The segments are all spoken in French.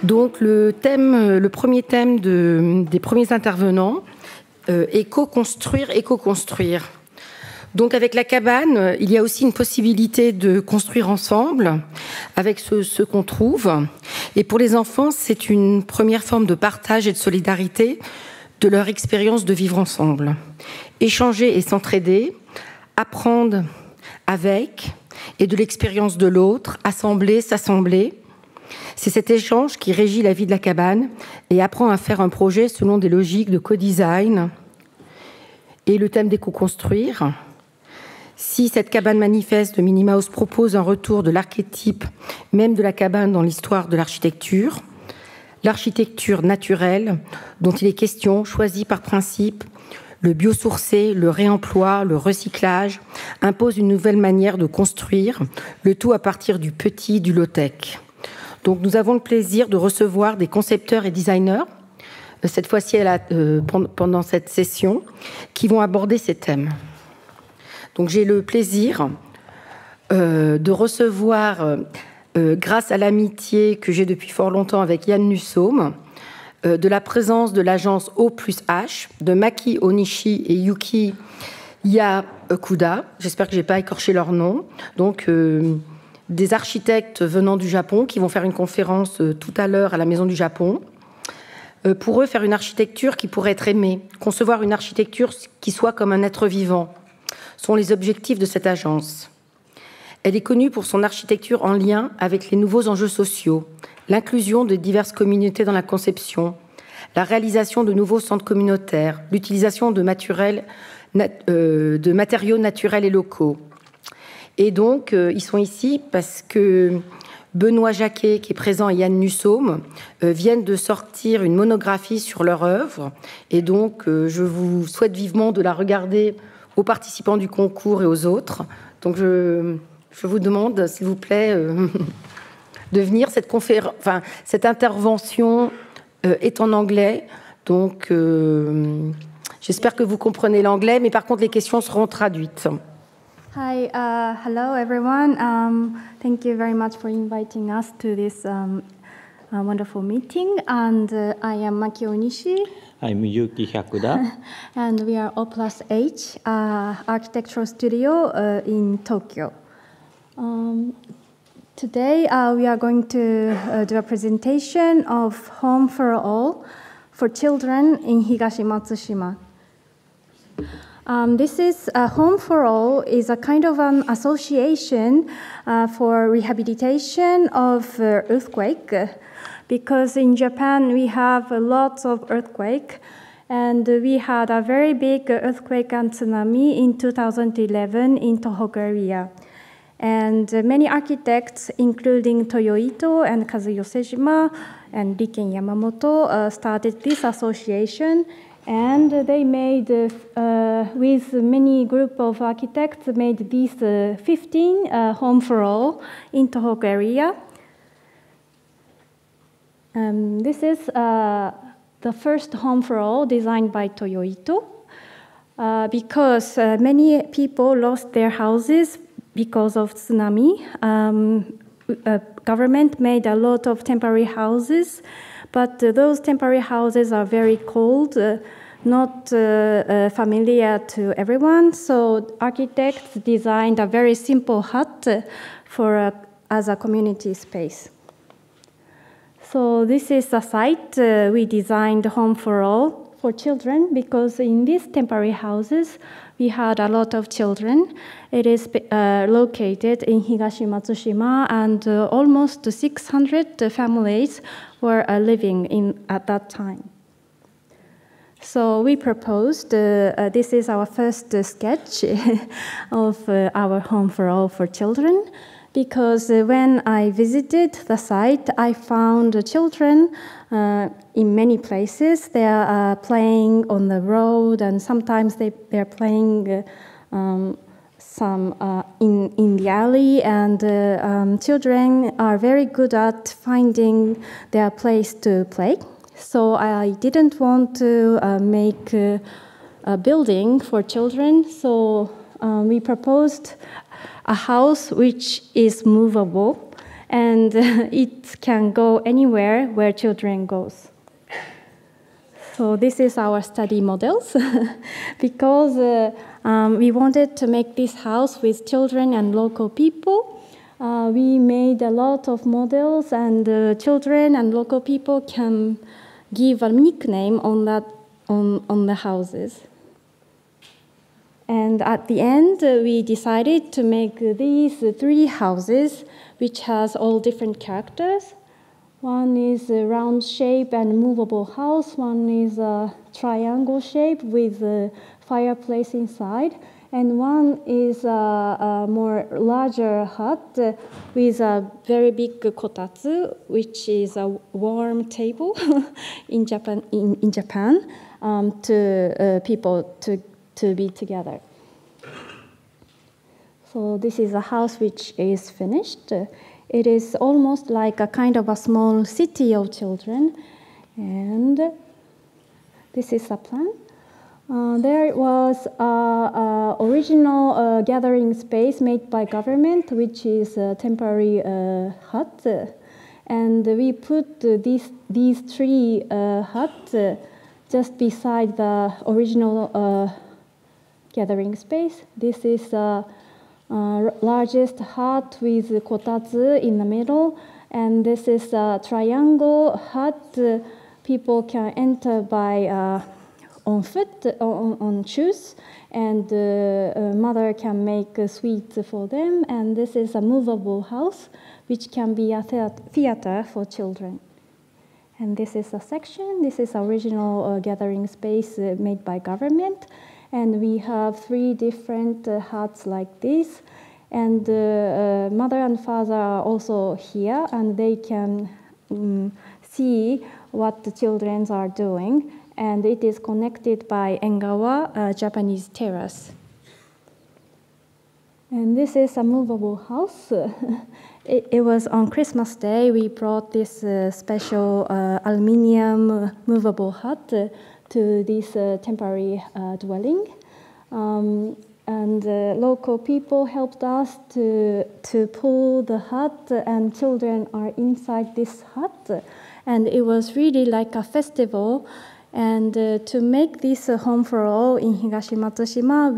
Donc le premier thème des premiers intervenants, éco-construire, éco-construire. Donc avec la cabane, il y a aussi une possibilité de construire ensemble avec ce qu'on trouve. Et pour les enfants, c'est une première forme de partage et de solidarité de leur expérience de vivre ensemble. Échanger et s'entraider, apprendre avec et de l'expérience de l'autre, assembler, s'assembler. C'est cet échange qui régit la vie de la cabane et apprend à faire un projet selon des logiques de co-design. Et le thème d'éco-construire. Si cette cabane manifeste de Minnie Mouse propose un retour de l'archétype même de la cabane dans l'histoire de l'architecture naturelle dont il est question, choisie par principe, le biosourcé, le réemploi, le recyclage, impose une nouvelle manière de construire, le tout à partir du petit, du low-tech. Donc nous avons le plaisir de recevoir des concepteurs et designers, cette fois-ci pendant cette session, qui vont aborder ces thèmes. Donc j'ai le plaisir de recevoir, grâce à l'amitié que j'ai depuis fort longtemps avec Yann Nussaume, de la présence de l'agence O+H, de Maki Onishi et Yuki Yakuda, j'espère que je n'ai pas écorché leur nom, donc des architectes venant du Japon qui vont faire une conférence tout à l'heure à la Maison du Japon. Pour eux, faire une architecture qui pourrait être aimée, concevoir une architecture qui soit comme un être vivant, sont les objectifs de cette agence. Elle est connue pour son architecture en lien avec les nouveaux enjeux sociaux, l'inclusion de diverses communautés dans la conception, la réalisation de nouveaux centres communautaires, l'utilisation de matériaux naturels et locaux. Et donc, ils sont ici parce que Benoît Jacquet, qui est présent, et Yann Nussaume, viennent de sortir une monographie sur leur œuvre. Et donc, je vous souhaite vivement de la regarder aux participants du concours et aux autres. Donc, je vous demande, s'il vous plaît, de venir. Cette intervention est en anglais. Donc, j'espère que vous comprenez l'anglais, mais par contre, les questions seront traduites. Hi, hello everyone. Thank you very much for inviting us to this wonderful meeting. And I am Maki Onishi. I'm Yuki Hyakuda. And we are O+H, architectural studio in Tokyo. Today we are going to do a presentation of Home for All for children in Higashi Matsushima. This is Home for All is a kind of an association for rehabilitation of earthquake, because in Japan we have lots of earthquake, and we had a very big earthquake and tsunami in 2011 in Tohoku area. And many architects, including Toyo Ito and Kazuyo Sejima and Riken Yamamoto, started this association. And they made, with many group of architects, made these 15 Home for All in Tohoku area. This is the first Home for All designed by Toyo Ito, because many people lost their houses because of tsunami. Government made a lot of temporary houses, but those temporary houses are very cold, not familiar to everyone. So architects designed a very simple hut as a community space. So this is a site we designed Home for All for children, because in these temporary houses we had a lot of children. It is located in Higashi Matsushima, and almost 600 families were living at that time. So we proposed, this is our first sketch of our Home for All for children, because when I visited the site, I found children in many places. They are playing on the road, and sometimes they're playing some in the alley, and children are very good at finding their place to play. So I didn't want to make a building for children, so we proposed a house which is movable, and it can go anywhere where children goes. So this is our study models, because we wanted to make this house with children and local people. We made a lot of models, and children and local people can give a nickname on the houses. And at the end, we decided to make these 3 houses, which has all different characters. One is a round shape and movable house. One is a triangle shape with a fireplace inside. And one is a more larger hut with a very big kotatsu, which is a warm table in Japan, to people to be together. So this is a house which is finished. It is almost like a kind of a small city of children. And this is a plan. There was an original gathering space made by government, which is a temporary hut. And we put these 3 huts just beside the original gathering space. This is the largest hut with kotatsu in the middle, and this is a triangle hut. People can enter by on foot, on shoes, and mother can make sweets for them. And this is a movable house, which can be a theater for children. And this is a section. This is original gathering space made by government. And we have 3 different huts like this. And mother and father are also here, and they can see what the children are doing. And it is connected by Engawa, a Japanese terrace. And this is a movable house. It was on Christmas Day we brought this special aluminum movable hut to this temporary dwelling. And local people helped us to pull the hut, and children are inside this hut. And it was really like a festival. And to make this home for all in Higashi Matsushima,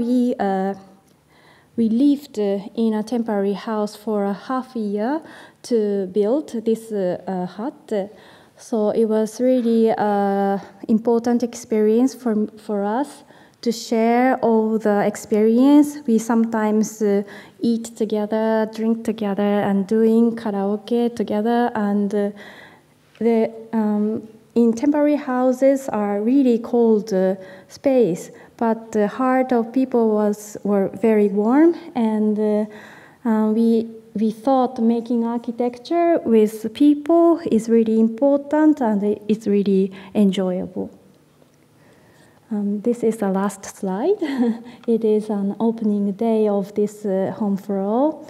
we lived in a temporary house for a half a year to build this hut. So it was really an important experience for us to share all the experience. We sometimes eat together, drink together, and doing karaoke together. And in temporary houses are really cold space, but the heart of people were very warm, and we thought making architecture with people is really important, and it's really enjoyable. This is the last slide. It is an opening day of this Home for All.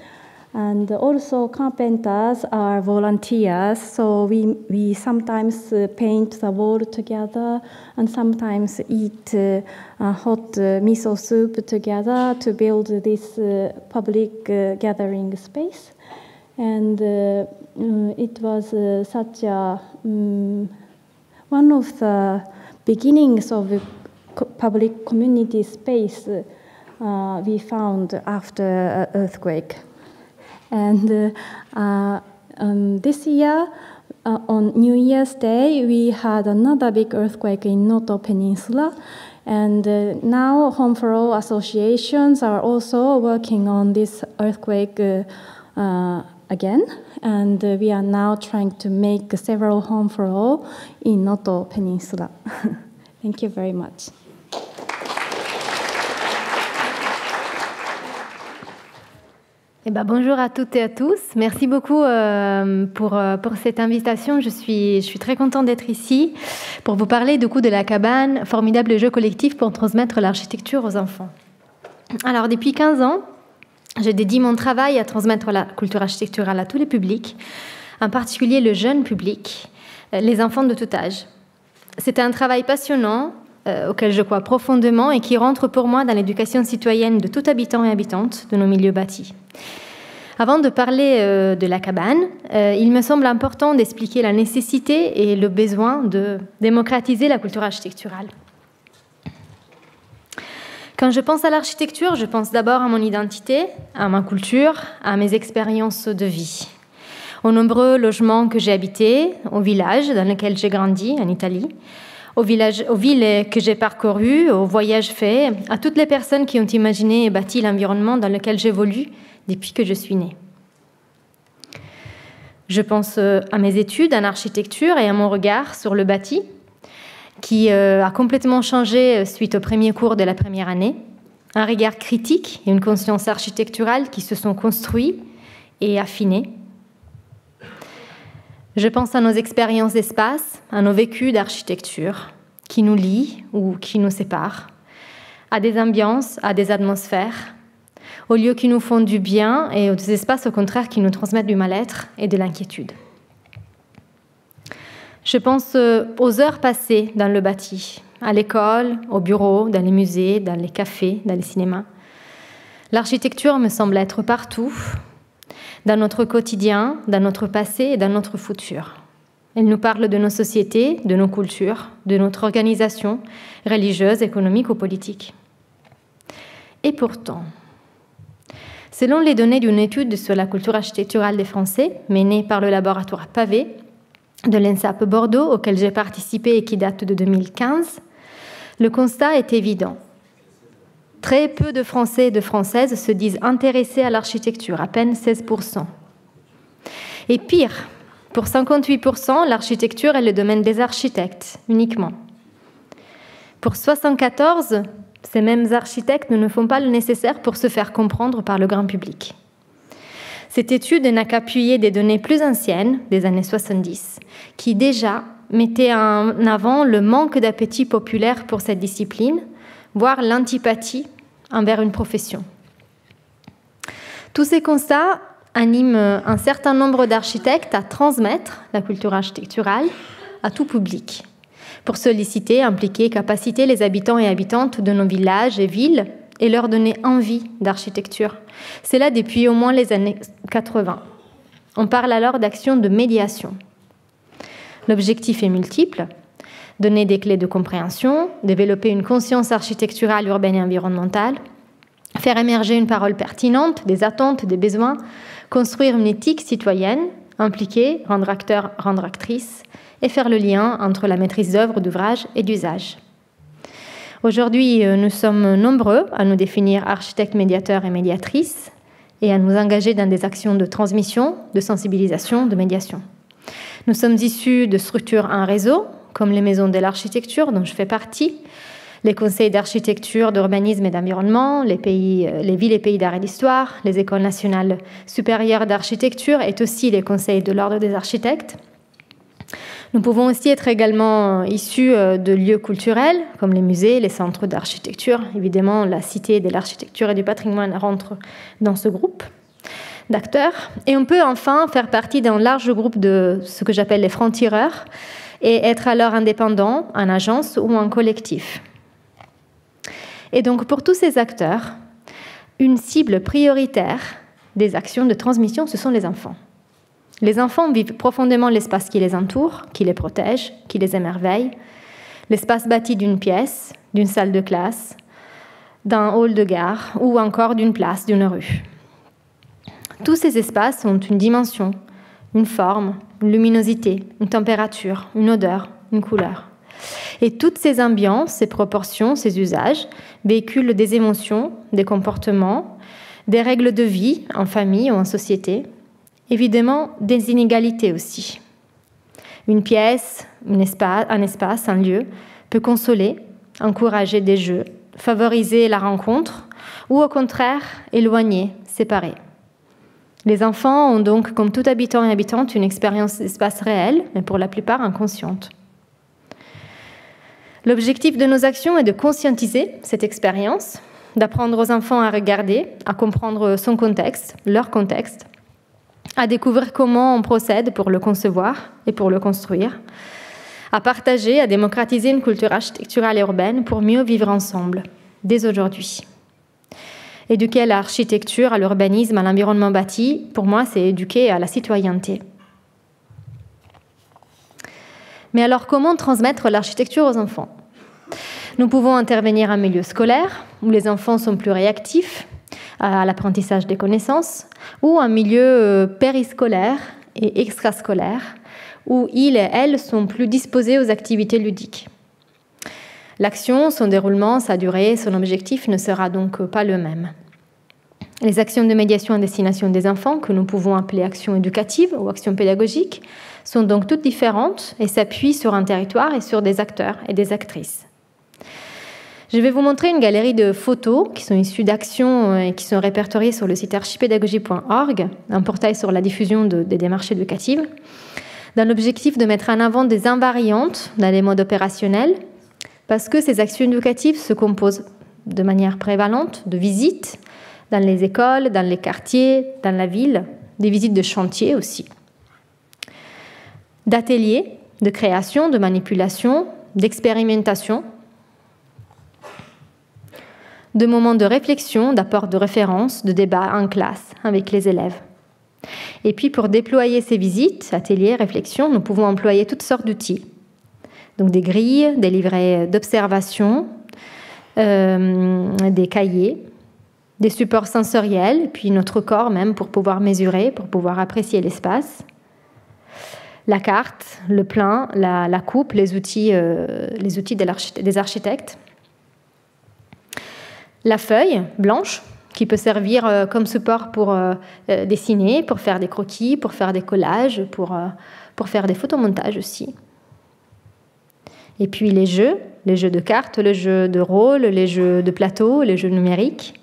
And also carpenters are volunteers, so we sometimes paint the wall together and sometimes eat hot miso soup together to build this public gathering space. And it was such a one of the beginnings of a public community space we found after earthquake. And this year, on New Year's Day, we had another big earthquake in Noto Peninsula. And now Home for All associations are also working on this earthquake again. And we are now trying to make several Home for All in Noto Peninsula. Thank you very much. Eh ben, bonjour à toutes et à tous. Merci beaucoup pour cette invitation. Je suis très contente d'être ici pour vous parler du coup de la cabane, formidable jeu collectif pour transmettre l'architecture aux enfants. Alors, depuis 15 ans, je dédie mon travail à transmettre la culture architecturale à tous les publics, en particulier le jeune public, les enfants de tout âge. C'est un travail passionnant auquel je crois profondément et qui rentre pour moi dans l'éducation citoyenne de tout habitant et habitante de nos milieux bâtis. Avant de parler de la cabane, il me semble important d'expliquer la nécessité et le besoin de démocratiser la culture architecturale. Quand je pense à l'architecture, je pense d'abord à mon identité, à ma culture, à mes expériences de vie, aux nombreux logements que j'ai habités, aux villages dans lesquels j'ai grandi en Italie, aux villes que j'ai parcourues, aux voyages faits, à toutes les personnes qui ont imaginé et bâti l'environnement dans lequel j'évolue depuis que je suis née. Je pense à mes études en architecture et à mon regard sur le bâti, qui a complètement changé suite aux premiers cours de la première année. Un regard critique et une conscience architecturale qui se sont construits et affinés. Je pense à nos expériences d'espace, à nos vécus d'architecture, qui nous lient ou qui nous séparent, à des ambiances, à des atmosphères, aux lieux qui nous font du bien et aux espaces au contraire qui nous transmettent du mal-être et de l'inquiétude. Je pense aux heures passées dans le bâti, à l'école, au bureau, dans les musées, dans les cafés, dans les cinémas. L'architecture me semble être partout, dans notre quotidien, dans notre passé et dans notre futur. Elle nous parle de nos sociétés, de nos cultures, de notre organisation religieuse, économique ou politique. Et pourtant, selon les données d'une étude sur la culture architecturale des Français, menée par le laboratoire Pavé de l'ENSAP Bordeaux, auquel j'ai participé et qui date de 2015, le constat est évident. Très peu de Français et de Françaises se disent intéressés à l'architecture, à peine 16%. Et pire, pour 58%, l'architecture est le domaine des architectes, uniquement. Pour 74%, ces mêmes architectes ne font pas le nécessaire pour se faire comprendre par le grand public. Cette étude n'a qu'appuyé des données plus anciennes, des années 70, qui déjà mettaient en avant le manque d'appétit populaire pour cette discipline, voire l'antipathie envers une profession. Tous ces constats animent un certain nombre d'architectes à transmettre la culture architecturale à tout public, pour solliciter, impliquer, capaciter les habitants et habitantes de nos villages et villes et leur donner envie d'architecture. C'est là depuis au moins les années 80. On parle alors d'actions de médiation. L'objectif est multiple: donner des clés de compréhension, développer une conscience architecturale, urbaine et environnementale, faire émerger une parole pertinente des attentes, des besoins, construire une éthique citoyenne, impliquer, rendre acteur, rendre actrice, et faire le lien entre la maîtrise d'œuvre, d'ouvrage et d'usage. Aujourd'hui, nous sommes nombreux à nous définir architectes, médiateurs et médiatrices et à nous engager dans des actions de transmission, de sensibilisation, de médiation. Nous sommes issus de structures en réseau, comme les maisons de l'architecture dont je fais partie, les conseils d'architecture, d'urbanisme et d'environnement, les villes et pays d'art et d'histoire, les écoles nationales supérieures d'architecture et aussi les conseils de l'ordre des architectes. Nous pouvons aussi être également issus de lieux culturels, comme les musées, les centres d'architecture. Évidemment, la Cité de l'architecture et du patrimoine rentre dans ce groupe d'acteurs. Et on peut enfin faire partie d'un large groupe de ce que j'appelle les francs-tireurs et être alors indépendant, en agence ou en collectif. Et donc, pour tous ces acteurs, une cible prioritaire des actions de transmission, ce sont les enfants. Les enfants vivent profondément l'espace qui les entoure, qui les protège, qui les émerveille, l'espace bâti d'une pièce, d'une salle de classe, d'un hall de gare ou encore d'une place, d'une rue. Tous ces espaces ont une dimension, une forme, une luminosité, une température, une odeur, une couleur. Et toutes ces ambiances, ces proportions, ces usages véhiculent des émotions, des comportements, des règles de vie en famille ou en société, évidemment des inégalités aussi. Une pièce, un espace, un lieu peut consoler, encourager des jeux, favoriser la rencontre ou au contraire éloigner, séparer. Les enfants ont donc, comme tout habitant et habitante, une expérience d'espace réelle, mais pour la plupart inconsciente. L'objectif de nos actions est de conscientiser cette expérience, d'apprendre aux enfants à regarder, à comprendre son contexte, leur contexte, à découvrir comment on procède pour le concevoir et pour le construire, à partager, à démocratiser une culture architecturale et urbaine pour mieux vivre ensemble, dès aujourd'hui. Éduquer à l'architecture, à l'urbanisme, à l'environnement bâti, pour moi, c'est éduquer à la citoyenneté. Mais alors, comment transmettre l'architecture aux enfants? Nous pouvons intervenir en milieu scolaire, où les enfants sont plus réactifs à l'apprentissage des connaissances, ou en milieu périscolaire et extrascolaire, où ils et elles sont plus disposés aux activités ludiques. L'action, son déroulement, sa durée, son objectif ne sera donc pas le même. Les actions de médiation à destination des enfants, que nous pouvons appeler actions éducatives ou actions pédagogiques, sont donc toutes différentes et s'appuient sur un territoire et sur des acteurs et des actrices. Je vais vous montrer une galerie de photos qui sont issues d'actions et qui sont répertoriées sur le site archipédagogie.org, un portail sur la diffusion des démarches éducatives, dans l'objectif de mettre en avant des invariantes dans les modes opérationnels, parce que ces actions éducatives se composent de manière prévalente de visites dans les écoles, dans les quartiers, dans la ville, des visites de chantier aussi, d'ateliers, de création, de manipulation, d'expérimentation, de moments de réflexion, d'apport de référence, de débat en classe avec les élèves. Et puis pour déployer ces visites, ateliers, réflexions, nous pouvons employer toutes sortes d'outils. Donc des grilles, des livrets d'observation, des cahiers, des supports sensoriels, puis notre corps même pour pouvoir mesurer, pour pouvoir apprécier l'espace. La carte, le plan, la coupe, les outils des architectes. La feuille blanche, qui peut servir comme support pour dessiner, pour faire des croquis, pour faire des collages, pour faire des photomontages aussi. Et puis les jeux de cartes, les jeux de rôle, les jeux de plateau, les jeux numériques.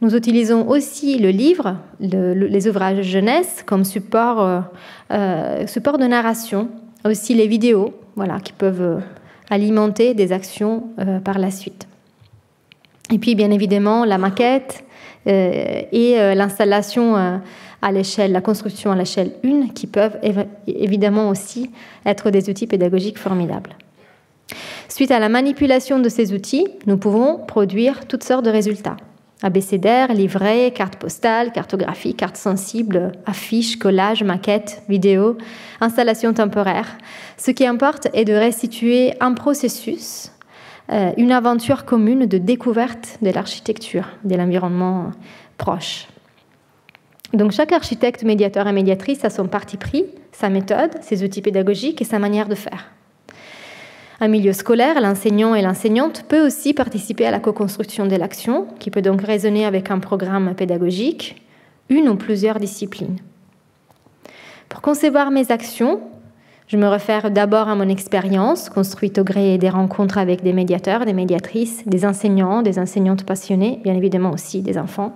Nous utilisons aussi le livre, les ouvrages jeunesse comme support de narration, aussi les vidéos, voilà, qui peuvent alimenter des actions par la suite. Et puis, bien évidemment, la maquette et l'installation à l'échelle, la construction à l'échelle 1, qui peuvent évidemment aussi être des outils pédagogiques formidables. Suite à la manipulation de ces outils, nous pouvons produire toutes sortes de résultats. Abécédaires, livrets, cartes postales, cartographies, cartes sensibles, affiches, collages, maquettes, vidéos, installations temporaires. Ce qui importe est de restituer un processus, une aventure commune de découverte de l'architecture, de l'environnement proche. Donc chaque architecte, médiateur et médiatrice a son parti pris, sa méthode, ses outils pédagogiques et sa manière de faire. En milieu scolaire, l'enseignant et l'enseignante peut aussi participer à la co-construction de l'action, qui peut donc résonner avec un programme pédagogique, une ou plusieurs disciplines. Pour concevoir mes actions, je me réfère d'abord à mon expérience, construite au gré des rencontres avec des médiateurs, des médiatrices, des enseignants, des enseignantes passionnées, bien évidemment aussi des enfants.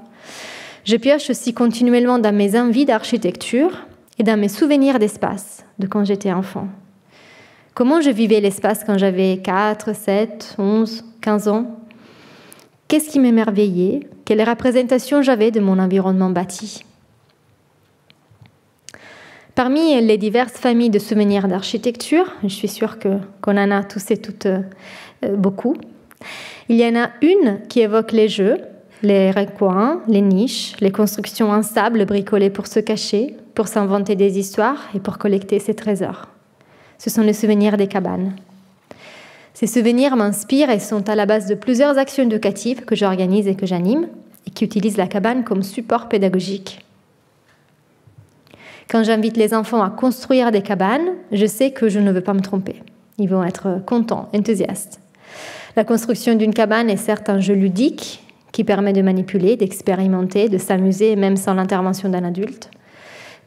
Je pioche aussi continuellement dans mes envies d'architecture et dans mes souvenirs d'espace de quand j'étais enfant. Comment je vivais l'espace quand j'avais 4, 7, 11, 15 ans? Qu'est-ce qui m'émerveillait? Quelle représentation j'avais de mon environnement bâti? Parmi les diverses familles de souvenirs d'architecture, je suis sûre qu'on en a tous et toutes beaucoup, il y en a une qui évoque les jeux, les recoins, les niches, les constructions en sable bricolées pour se cacher, pour s'inventer des histoires et pour collecter ses trésors. Ce sont les souvenirs des cabanes. Ces souvenirs m'inspirent et sont à la base de plusieurs actions éducatives que j'organise et que j'anime et qui utilisent la cabane comme support pédagogique. Quand j'invite les enfants à construire des cabanes, je sais que je ne veux pas me tromper. Ils vont être contents, enthousiastes. La construction d'une cabane est certes un jeu ludique qui permet de manipuler, d'expérimenter, de s'amuser, même sans l'intervention d'un adulte.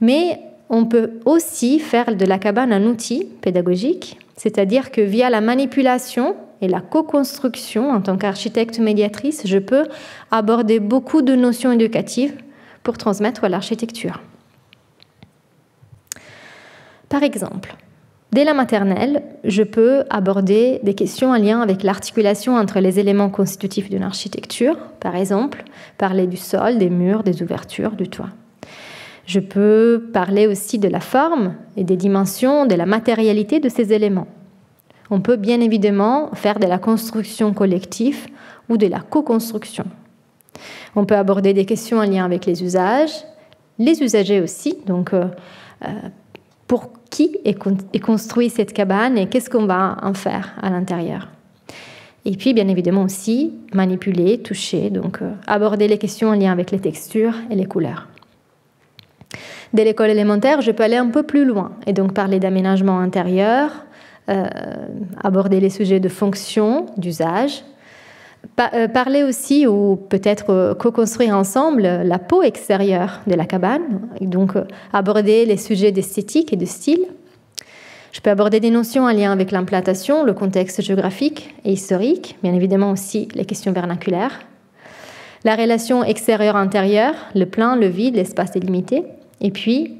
Mais on peut aussi faire de la cabane un outil pédagogique, c'est-à-dire que via la manipulation et la co-construction, en tant qu'architecte médiatrice, je peux aborder beaucoup de notions éducatives pour transmettre l'architecture. Par exemple, dès la maternelle, je peux aborder des questions en lien avec l'articulation entre les éléments constitutifs d'une architecture, par exemple, parler du sol, des murs, des ouvertures, du toit. Je peux parler aussi de la forme et des dimensions, de la matérialité de ces éléments. On peut bien évidemment faire de la construction collective ou de la co-construction. On peut aborder des questions en lien avec les usages, les usagers aussi, donc pour qui est construite cette cabane et qu'est-ce qu'on va en faire à l'intérieur. Et puis, bien évidemment aussi, manipuler, toucher, donc aborder les questions en lien avec les textures et les couleurs. Dès l'école élémentaire, je peux aller un peu plus loin et donc parler d'aménagement intérieur, aborder les sujets de fonction, d'usage, parler aussi ou peut-être co-construire ensemble la peau extérieure de la cabane, donc aborder les sujets d'esthétique et de style. Je peux aborder des notions en lien avec l'implantation, le contexte géographique et historique, bien évidemment aussi les questions vernaculaires, la relation extérieur-intérieur, le plein, le vide, l'espace délimité, et puis,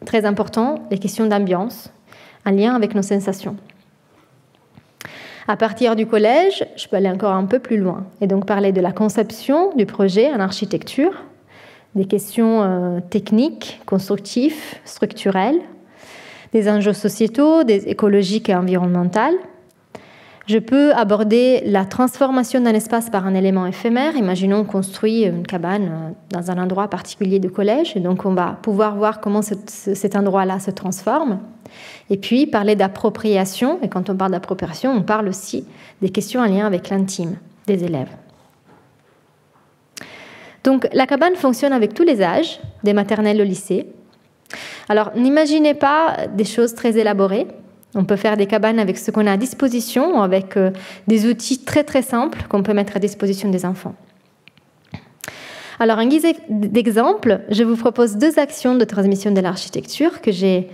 très important, les questions d'ambiance, en lien avec nos sensations. À partir du collège, je peux aller encore un peu plus loin et donc parler de la conception du projet en architecture, des questions techniques, constructives, structurelles, des enjeux sociétaux, des écologiques et environnementaux. Je peux aborder la transformation d'un espace par un élément éphémère. Imaginons construit une cabane dans un endroit particulier de collège, et donc on va pouvoir voir comment cet endroit-là se transforme. Et puis parler d'appropriation, et quand on parle d'appropriation, on parle aussi des questions en lien avec l'intime des élèves. Donc la cabane fonctionne avec tous les âges, des maternelles au lycée. Alors n'imaginez pas des choses très élaborées. On peut faire des cabanes avec ce qu'on a à disposition ou avec des outils très très simples qu'on peut mettre à disposition des enfants. Alors en guise d'exemple, je vous propose 2 actions de transmission de l'architecture que j'ai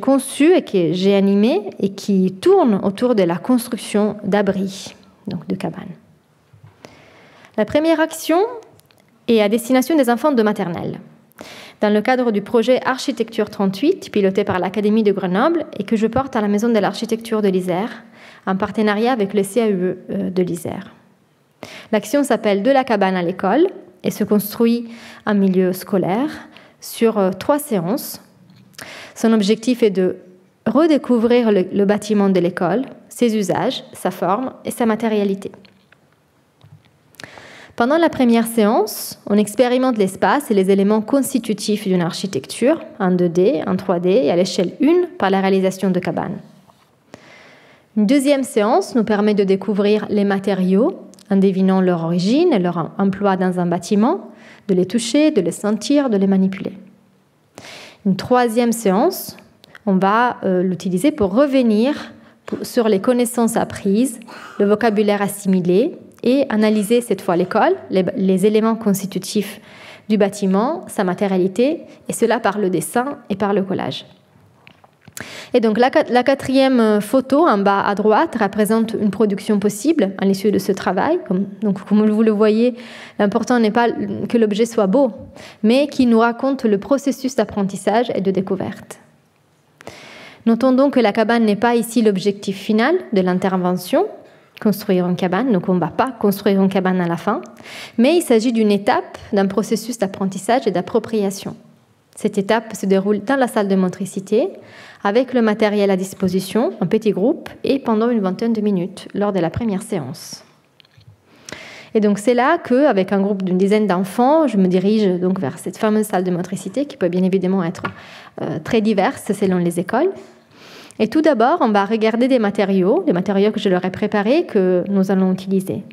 conçues et que j'ai animées et qui tournent autour de la construction d'abris, donc de cabanes. La première action est à destination des enfants de maternelle, dans le cadre du projet Architecture 38, piloté par l'Académie de Grenoble et que je porte à la Maison de l'Architecture de l'Isère, en partenariat avec le CAUE de l'Isère. L'action s'appelle « De la cabane à l'école » et se construit en milieu scolaire sur 3 séances. Son objectif est de redécouvrir le bâtiment de l'école, ses usages, sa forme et sa matérialité. Pendant la première séance, on expérimente l'espace et les éléments constitutifs d'une architecture en 2D, en 3D et à l'échelle 1 par la réalisation de cabanes. Une deuxième séance nous permet de découvrir les matériaux en devinant leur origine et leur emploi dans un bâtiment, de les toucher, de les sentir, de les manipuler. Une troisième séance, on va l'utiliser pour revenir sur les connaissances apprises, le vocabulaire assimilé, et analyser cette fois l'école, les éléments constitutifs du bâtiment, sa matérialité, et cela par le dessin et par le collage. Et donc la 4e photo en bas à droite représente une production possible à l'issue de ce travail. Donc comme vous le voyez, l'important n'est pas que l'objet soit beau, mais qu'il nous raconte le processus d'apprentissage et de découverte. Notons donc que la cabane n'est pas ici l'objectif final de l'intervention, construire une cabane, donc on ne va pas construire une cabane à la fin, mais il s'agit d'une étape d'un processus d'apprentissage et d'appropriation. Cette étape se déroule dans la salle de motricité, avec le matériel à disposition, en petits groupes, et pendant une vingtaine de minutes, lors de la première séance. Et donc c'est là qu'avec un groupe d'une dizaine d'enfants, je me dirige donc vers cette fameuse salle de motricité, qui peut bien évidemment être très diverse selon les écoles. Et tout d'abord, on va regarder les matériaux que je leur ai préparés, que nous allons utiliser.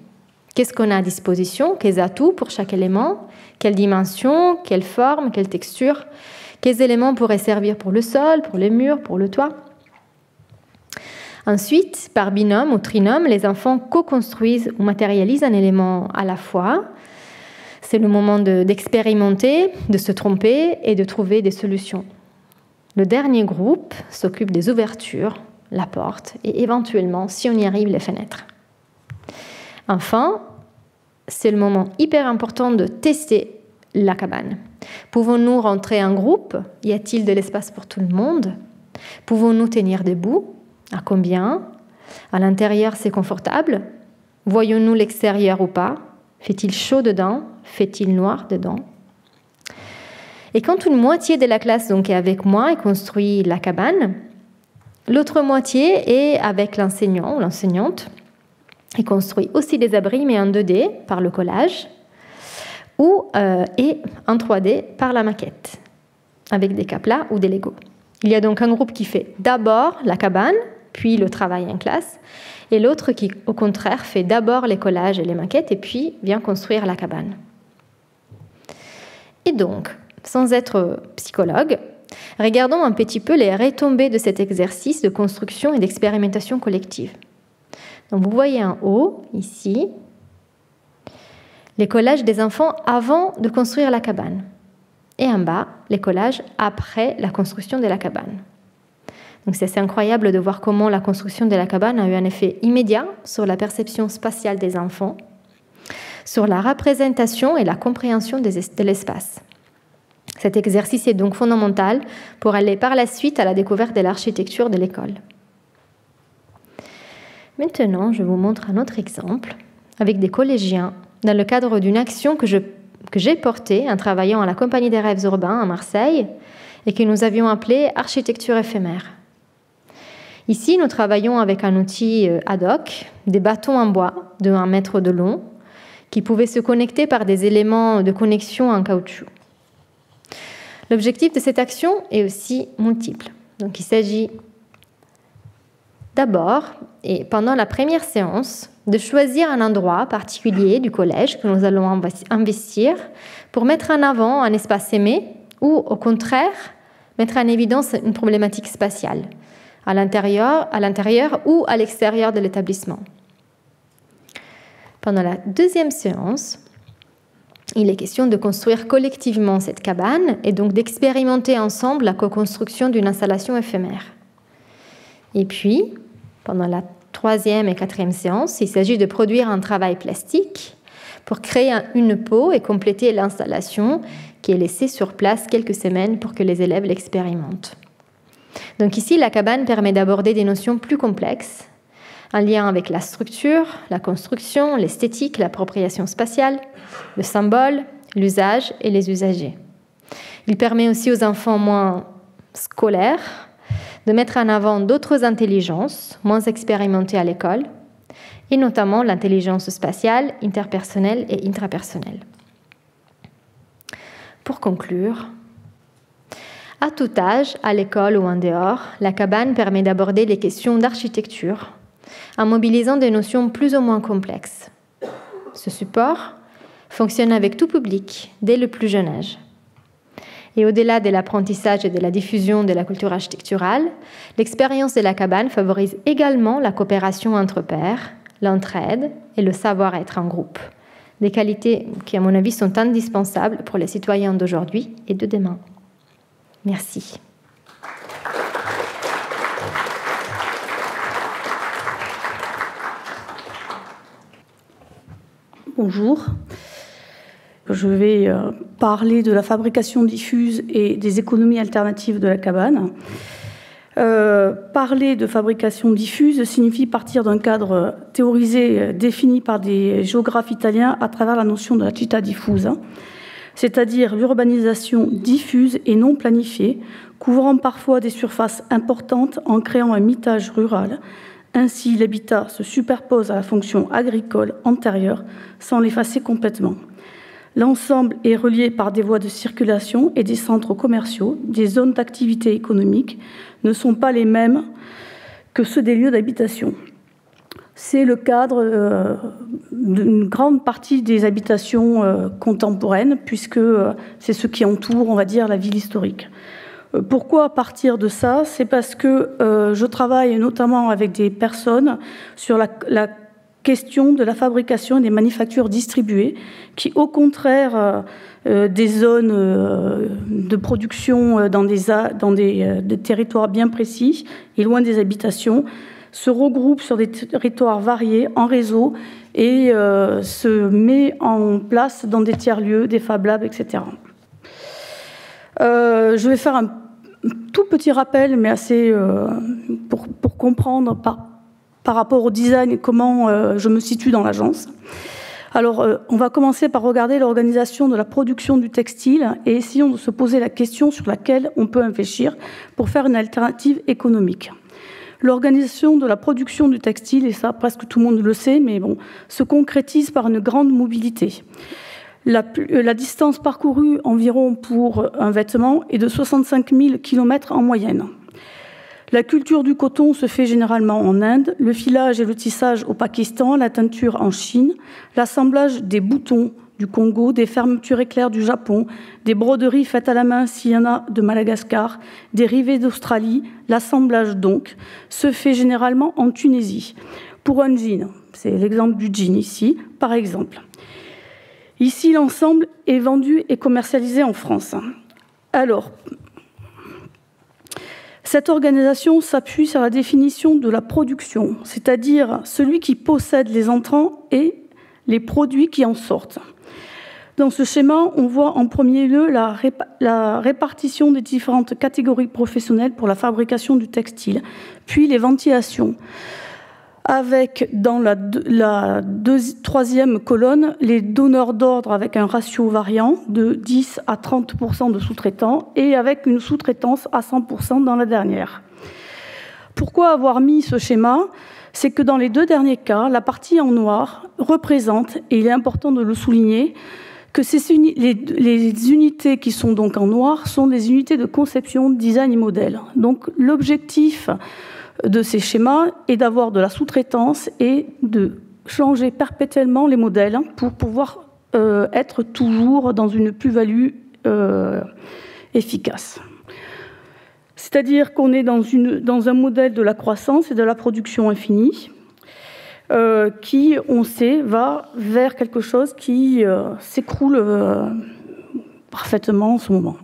Qu'est-ce qu'on a à disposition? Quels atouts pour chaque élément? Quelle dimension? Quelle forme? Quelle texture? Quels éléments pourraient servir pour le sol, pour les murs, pour le toit? Ensuite, par binôme ou trinôme, les enfants co-construisent ou matérialisent un élément à la fois. C'est le moment d'expérimenter, de se tromper et de trouver des solutions. Le dernier groupe s'occupe des ouvertures, la porte et éventuellement, si on y arrive, les fenêtres. Enfin, c'est le moment hyper important de tester la cabane. Pouvons-nous rentrer en groupe? Y a-t-il de l'espace pour tout le monde? Pouvons-nous tenir debout? À combien? À l'intérieur, c'est confortable? Voyons-nous l'extérieur ou pas? Fait-il chaud dedans? Fait-il noir dedans? Et quand une moitié de la classe donc, est avec moi et construit la cabane, l'autre moitié est avec l'enseignant ou l'enseignante et construit aussi des abris, mais en 2D par le collage. ou et en 3D par la maquette, avec des cas plats ou des Lego. Il y a donc un groupe qui fait d'abord la cabane, puis le travail en classe, et l'autre qui, au contraire, fait d'abord les collages et les maquettes, et puis vient construire la cabane. Et donc, sans être psychologue, regardons un petit peu les retombées de cet exercice de construction et d'expérimentation collective. Donc, vous voyez en haut, ici, les collages des enfants avant de construire la cabane. Et en bas, les collages après la construction de la cabane. Donc, c'est assez incroyable de voir comment la construction de la cabane a eu un effet immédiat sur la perception spatiale des enfants, sur la représentation et la compréhension de l'espace. Cet exercice est donc fondamental pour aller par la suite à la découverte de l'architecture de l'école. Maintenant, je vous montre un autre exemple avec des collégiens dans le cadre d'une action que j'ai portée en travaillant à la Compagnie des rêves urbains à Marseille et que nous avions appelée architecture éphémère. Ici, nous travaillons avec un outil ad hoc, des bâtons en bois de 1 mètre de long qui pouvaient se connecter par des éléments de connexion en caoutchouc. L'objectif de cette action est aussi multiple. Donc, il s'agit d'abord, et pendant la première séance, de choisir un endroit particulier du collège que nous allons investir pour mettre en avant un espace aimé ou, au contraire, mettre en évidence une problématique spatiale, à l'intérieur ou à l'extérieur de l'établissement. Pendant la deuxième séance, il est question de construire collectivement cette cabane et donc d'expérimenter ensemble la co-construction d'une installation éphémère. Et puis, pendant la troisième et quatrième séance, il s'agit de produire un travail plastique pour créer une peau et compléter l'installation qui est laissée sur place quelques semaines pour que les élèves l'expérimentent. Donc ici, la cabane permet d'aborder des notions plus complexes, en lien avec la structure, la construction, l'esthétique, l'appropriation spatiale, le symbole, l'usage et les usagers. Il permet aussi aux enfants moins scolaires de mettre en avant d'autres intelligences moins expérimentées à l'école, et notamment l'intelligence spatiale, interpersonnelle et intrapersonnelle. Pour conclure, à tout âge, à l'école ou en dehors, la cabane permet d'aborder les questions d'architecture en mobilisant des notions plus ou moins complexes. Ce support fonctionne avec tout public dès le plus jeune âge. Et au-delà de l'apprentissage et de la diffusion de la culture architecturale, l'expérience de la cabane favorise également la coopération entre pairs, l'entraide et le savoir-être en groupe. Des qualités qui, à mon avis, sont indispensables pour les citoyens d'aujourd'hui et de demain. Merci. Bonjour. Je vais parler de la fabrication diffuse et des économies alternatives de la cabane. Parler de fabrication diffuse signifie partir d'un cadre théorisé défini par des géographes italiens à travers la notion de la città diffusa, c'est-à-dire l'urbanisation diffuse et non planifiée, couvrant parfois des surfaces importantes en créant un mitage rural. Ainsi, l'habitat se superpose à la fonction agricole antérieure sans l'effacer complètement. L'ensemble est relié par des voies de circulation et des centres commerciaux. Des zones d'activité économique ne sont pas les mêmes que ceux des lieux d'habitation. C'est le cadre d'une grande partie des habitations contemporaines, puisque c'est ce qui entoure, on va dire, la ville historique. Pourquoi partir de ça? C'est parce que je travaille notamment avec des personnes sur la question de la fabrication et des manufactures distribuées, qui, au contraire des zones de production dans des territoires bien précis et loin des habitations, se regroupent sur des territoires variés en réseau et se met en place dans des tiers-lieux, des Fab Labs, etc. Je vais faire un tout petit rappel, mais assez pour comprendre par rapport au design et comment je me situe dans l'agence. Alors, on va commencer par regarder l'organisation de la production du textile et essayons de se poser la question sur laquelle on peut réfléchir pour faire une alternative économique. L'organisation de la production du textile, et ça presque tout le monde le sait, mais bon, se concrétise par une grande mobilité. La distance parcourue environ pour un vêtement est de 65 000 km en moyenne. La culture du coton se fait généralement en Inde, le filage et le tissage au Pakistan, la teinture en Chine, l'assemblage des boutons du Congo, des fermetures éclairs du Japon, des broderies faites à la main s'il y en a de Madagascar, des rivets d'Australie, l'assemblage donc se fait généralement en Tunisie. Pour un jean, c'est l'exemple du jean ici, par exemple. Ici, l'ensemble est vendu et commercialisé en France. Alors, cette organisation s'appuie sur la définition de la production, c'est-à-dire celui qui possède les entrants et les produits qui en sortent. Dans ce schéma, on voit en premier lieu la répartition des différentes catégories professionnelles pour la fabrication du textile, puis les ventilations, avec dans la troisième colonne les donneurs d'ordre avec un ratio variant de 10 à 30% de sous-traitants et avec une sous-traitance à 100% dans la dernière. Pourquoi avoir mis ce schéma ? C'est que dans les deux derniers cas, la partie en noir représente, et il est important de le souligner, que les unités qui sont donc en noir sont des unités de conception, design et modèle. Donc l'objectif de ces schémas est d'avoir de la sous-traitance et de changer perpétuellement les modèles pour pouvoir être toujours dans une plus-value efficace. C'est-à-dire qu'on est dans un modèle de la croissance et de la production infinie qui, on sait, va vers quelque chose qui s'écroule parfaitement en ce moment.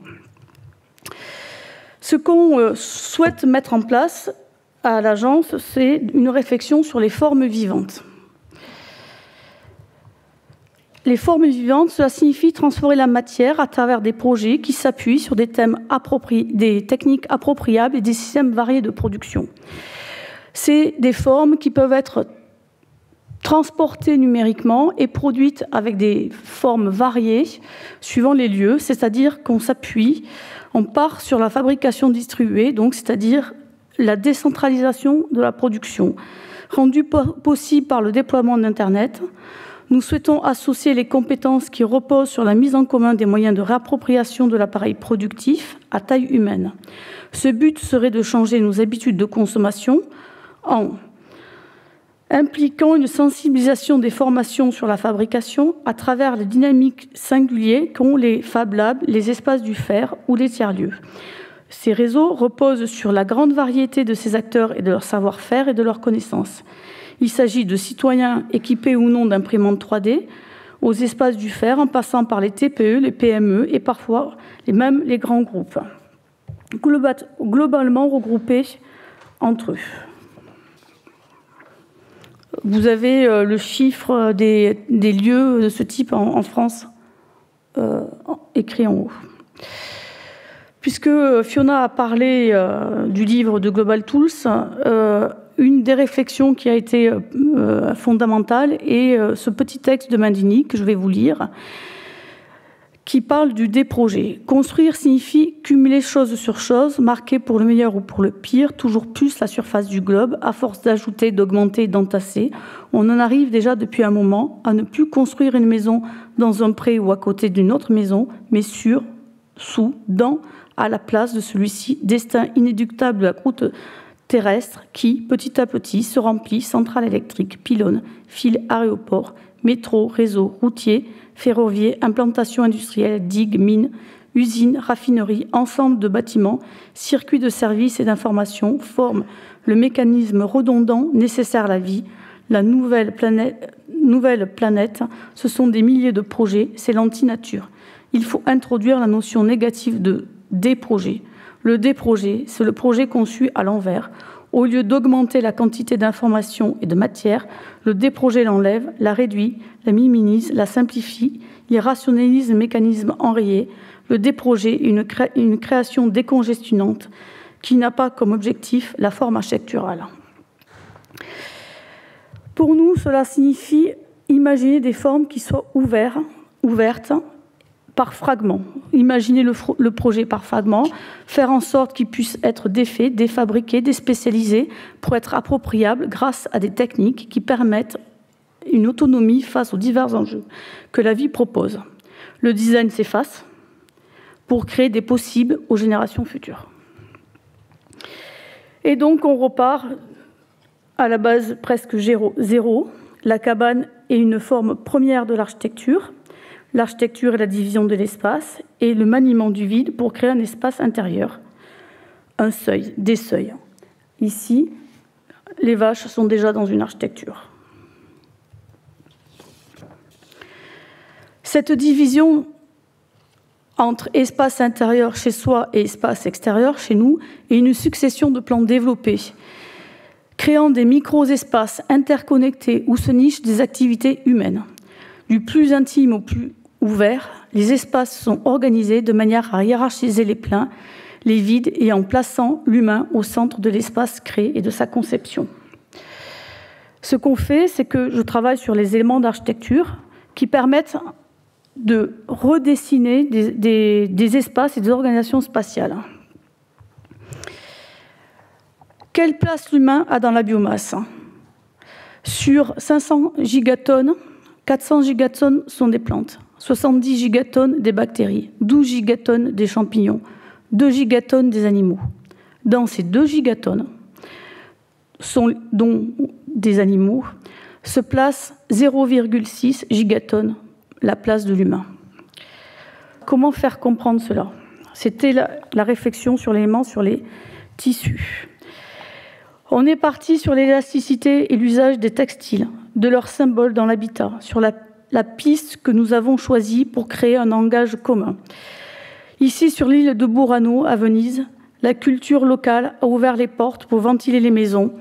Ce qu'on souhaite mettre en place à l'agence, c'est une réflexion sur les formes vivantes. Les formes vivantes, cela signifie transformer la matière à travers des projets qui s'appuient sur des thèmes des techniques appropriables et des systèmes variés de production. C'est des formes qui peuvent être transportées numériquement et produites avec des formes variées suivant les lieux, c'est-à-dire qu'on s'appuie, on part sur la fabrication distribuée, donc c'est-à-dire la décentralisation de la production, rendue possible par le déploiement d'Internet. Nous souhaitons associer les compétences qui reposent sur la mise en commun des moyens de réappropriation de l'appareil productif à taille humaine. Ce but serait de changer nos habitudes de consommation en impliquant une sensibilisation des formations sur la fabrication à travers les dynamiques singulières qu'ont les Fab Labs, les espaces du faire ou les tiers-lieux. Ces réseaux reposent sur la grande variété de ces acteurs et de leur savoir-faire et de leurs connaissances. Il s'agit de citoyens équipés ou non d'imprimantes 3D, aux espaces du faire, en passant par les TPE, les PME et parfois même les grands groupes, globalement regroupés entre eux. Vous avez le chiffre des lieux de ce type en France écrit en haut. Puisque Fiona a parlé du livre de Global Tools, une des réflexions qui a été fondamentale est ce petit texte de Mandini que je vais vous lire, qui parle du déprojet. Construire signifie cumuler chose sur chose, marquer pour le meilleur ou pour le pire, toujours plus la surface du globe, à force d'ajouter, d'augmenter, d'entasser. On en arrive déjà depuis un moment à ne plus construire une maison dans un pré ou à côté d'une autre maison, mais sur, sous, dans, à la place de celui-ci, destin inéluctable de la croûte terrestre qui, petit à petit, se remplit, centrales électriques, pylônes, fils, aéroports, métro, réseaux routiers, ferroviaires, implantations industrielles, digues, mines, usines, raffineries, ensemble de bâtiments, circuits de services et d'information forment le mécanisme redondant nécessaire à la vie. La nouvelle planète, ce sont des milliers de projets, c'est l'anti-nature. Il faut introduire la notion négative de déprojet. Le déprojet, c'est le projet conçu à l'envers. Au lieu d'augmenter la quantité d'informations et de matière, le déprojet l'enlève, la réduit, la minimise, la simplifie, il rationalise le mécanisme enrayé. Le déprojet est une création décongestionnante qui n'a pas comme objectif la forme architecturale. Pour nous, cela signifie imaginer des formes qui soient ouvertes, par fragments. Imaginez le projet par fragments, faire en sorte qu'il puisse être défait, défabriqué, déspécialisé pour être appropriable grâce à des techniques qui permettent une autonomie face aux divers enjeux que la vie propose. Le design s'efface pour créer des possibles aux générations futures. Et donc, on repart à la base presque zéro. La cabane est une forme première de l'architecture. L'architecture est la division de l'espace et le maniement du vide pour créer un espace intérieur. Un seuil, des seuils. Ici, les vaches sont déjà dans une architecture. Cette division entre espace intérieur chez soi et espace extérieur chez nous est une succession de plans développés, créant des micro-espaces interconnectés où se nichent des activités humaines. Du plus intime au plus ouvert, les espaces sont organisés de manière à hiérarchiser les pleins, les vides et en plaçant l'humain au centre de l'espace créé et de sa conception. Ce qu'on fait, c'est que je travaille sur les éléments d'architecture qui permettent de redessiner des espaces et des organisations spatiales. Quelle place l'humain a dans la biomasse? Sur 500 gigatonnes, 400 gigatonnes sont des plantes, 70 gigatonnes des bactéries, 12 gigatonnes des champignons, 2 gigatonnes des animaux. Dans ces 2 gigatonnes, dont des animaux, se place 0,6 gigatonnes, la place de l'humain. Comment faire comprendre cela? C'était la réflexion sur l'élément, sur les tissus. On est parti sur l'élasticité et l'usage des textiles, de leurs symboles dans l'habitat, sur la piste que nous avons choisie pour créer un langage commun. Ici, sur l'île de Burano, à Venise, la culture locale a ouvert les portes pour ventiler les maisons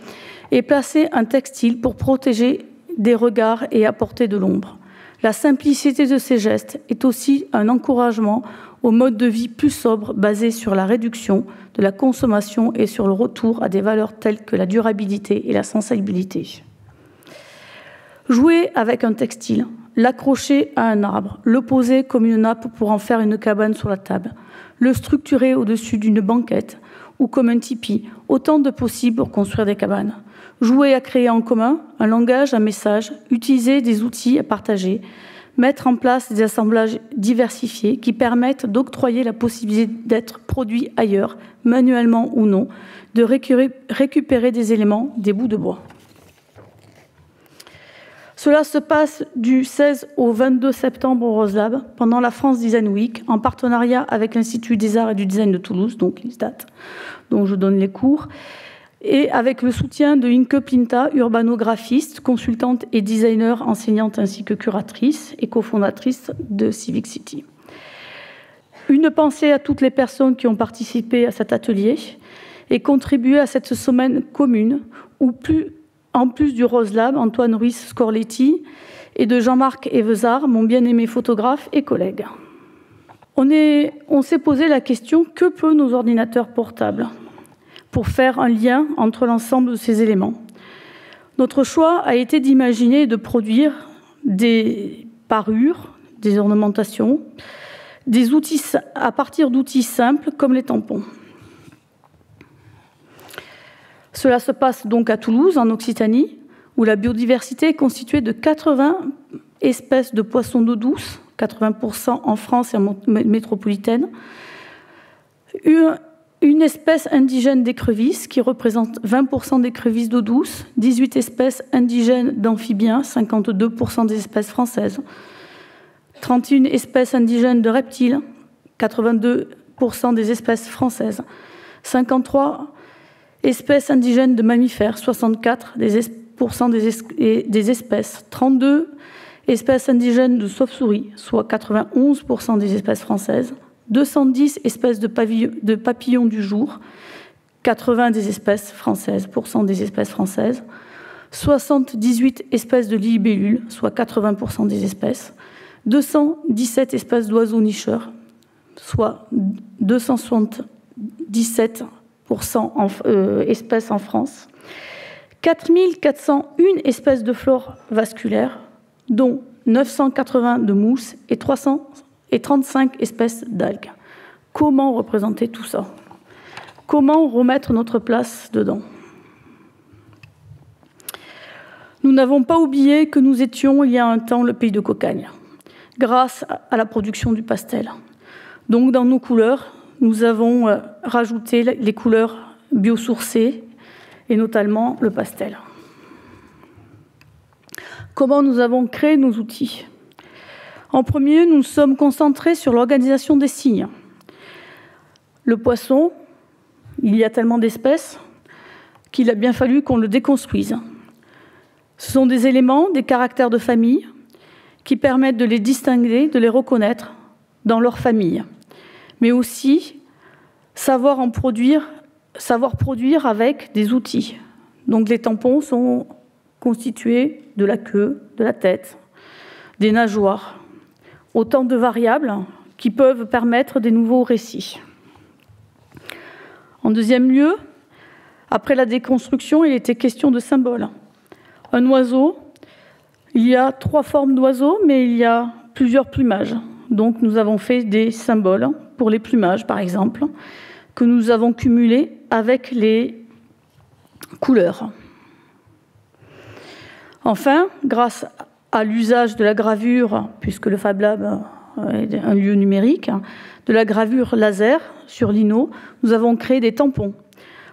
et placer un textile pour protéger des regards et apporter de l'ombre. La simplicité de ces gestes est aussi un encouragement au mode de vie plus sobre basé sur la réduction de la consommation et sur le retour à des valeurs telles que la durabilité et la sensibilité. Jouer avec un textile, l'accrocher à un arbre, le poser comme une nappe pour en faire une cabane sur la table, le structurer au-dessus d'une banquette ou comme un tipi, autant de possibles pour construire des cabanes. Jouer à créer en commun un langage, un message, utiliser des outils à partager, mettre en place des assemblages diversifiés qui permettent d'octroyer la possibilité d'être produit ailleurs, manuellement ou non, de récupérer des éléments, des bouts de bois. Cela se passe du 16 au 22 septembre au Rose Lab, pendant la France Design Week, en partenariat avec l'Institut des Arts et du Design de Toulouse, donc l'ISDAT, dont je donne les cours, et avec le soutien de Inke Pinta, urbanographiste, consultante et designer, enseignante ainsi que curatrice et cofondatrice de Civic City. Une pensée à toutes les personnes qui ont participé à cet atelier et contribué à cette semaine commune où en plus du Rose Lab, Antoine Ruiz Scorletti et de Jean-Marc Evezard, mon bien-aimé photographe et collègue. On s'est posé la question, que peuvent nos ordinateurs portables pour faire un lien entre l'ensemble de ces éléments? Notre choix a été d'imaginer et de produire des parures, des ornementations, des outils à partir d'outils simples comme les tampons. Cela se passe donc à Toulouse, en Occitanie, où la biodiversité est constituée de 80 espèces de poissons d'eau douce, 80% en France et en métropolitaine, une espèce indigène d'écrevisses qui représente 20% d'écrevisses d'eau douce, 18 espèces indigènes d'amphibiens, 52% des espèces françaises, 31 espèces indigènes de reptiles, 82% des espèces françaises, 53 espèces indigènes de mammifères, 64% des espèces, 32 espèces indigènes de chauves-souris, soit 91% des espèces françaises, 210 espèces de papillons du jour, 80 des espèces françaises, des espèces françaises, 78 espèces de libellules, soit 80% des espèces, 217 espèces d'oiseaux nicheurs, soit 277 espèces en France, 4401 espèces de flore vasculaire, dont 980 de mousses et 35 espèces d'algues. Comment représenter tout ça? Comment remettre notre place dedans? Nous n'avons pas oublié que nous étions, il y a un temps, le pays de cocagne. grâce à la production du pastel. Donc dans nos couleurs, nous avons rajouté les couleurs biosourcées et notamment le pastel. Comment nous avons créé nos outils? En premier lieu, nous nous sommes concentrés sur l'organisation des signes. Le poisson, il y a tellement d'espèces qu'il a bien fallu qu'on le déconstruise. Ce sont des éléments, des caractères de famille qui permettent de les distinguer, de les reconnaître dans leur famille, mais aussi savoir produire avec des outils. Donc les tampons sont constitués de la queue, de la tête, des nageoires, autant de variables qui peuvent permettre des nouveaux récits. En deuxième lieu, après la déconstruction, il était question de symboles. Un oiseau, il y a 3 formes d'oiseaux, mais il y a plusieurs plumages. Donc nous avons fait des symboles pour les plumages, par exemple, que nous avons cumulés avec les couleurs. Enfin, grâce à l'usage de la gravure, puisque le Fab Lab est un lieu numérique, de la gravure laser sur lino, nous avons créé des tampons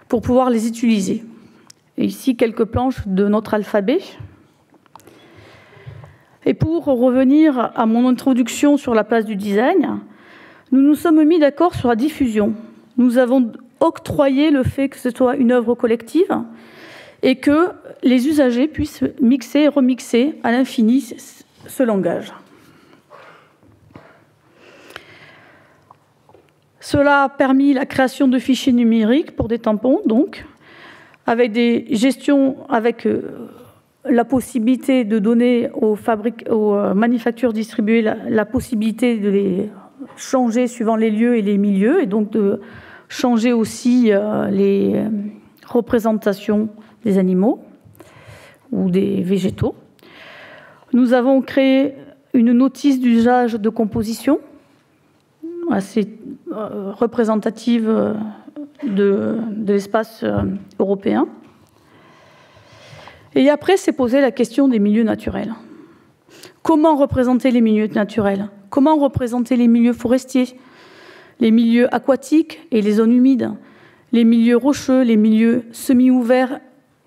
pour pouvoir les utiliser. Et ici, quelques planches de notre alphabet. Et pour revenir à mon introduction sur la place du design, nous nous sommes mis d'accord sur la diffusion. Nous avons octroyé le fait que ce soit une œuvre collective et que les usagers puissent mixer et remixer à l'infini ce langage. Cela a permis la création de fichiers numériques pour des tampons, donc, avec des gestions, avec la possibilité de donner aux manufactures distribuées la possibilité de les changer suivant les lieux et les milieux, et donc de changer aussi les représentations des animaux ou des végétaux. Nous avons créé une notice d'usage de composition assez représentative de l'espace européen. Et après, s'est posée la question des milieux naturels. Comment représenter les milieux naturels? Comment représenter les milieux forestiers, les milieux aquatiques et les zones humides, les milieux rocheux, les milieux semi-ouverts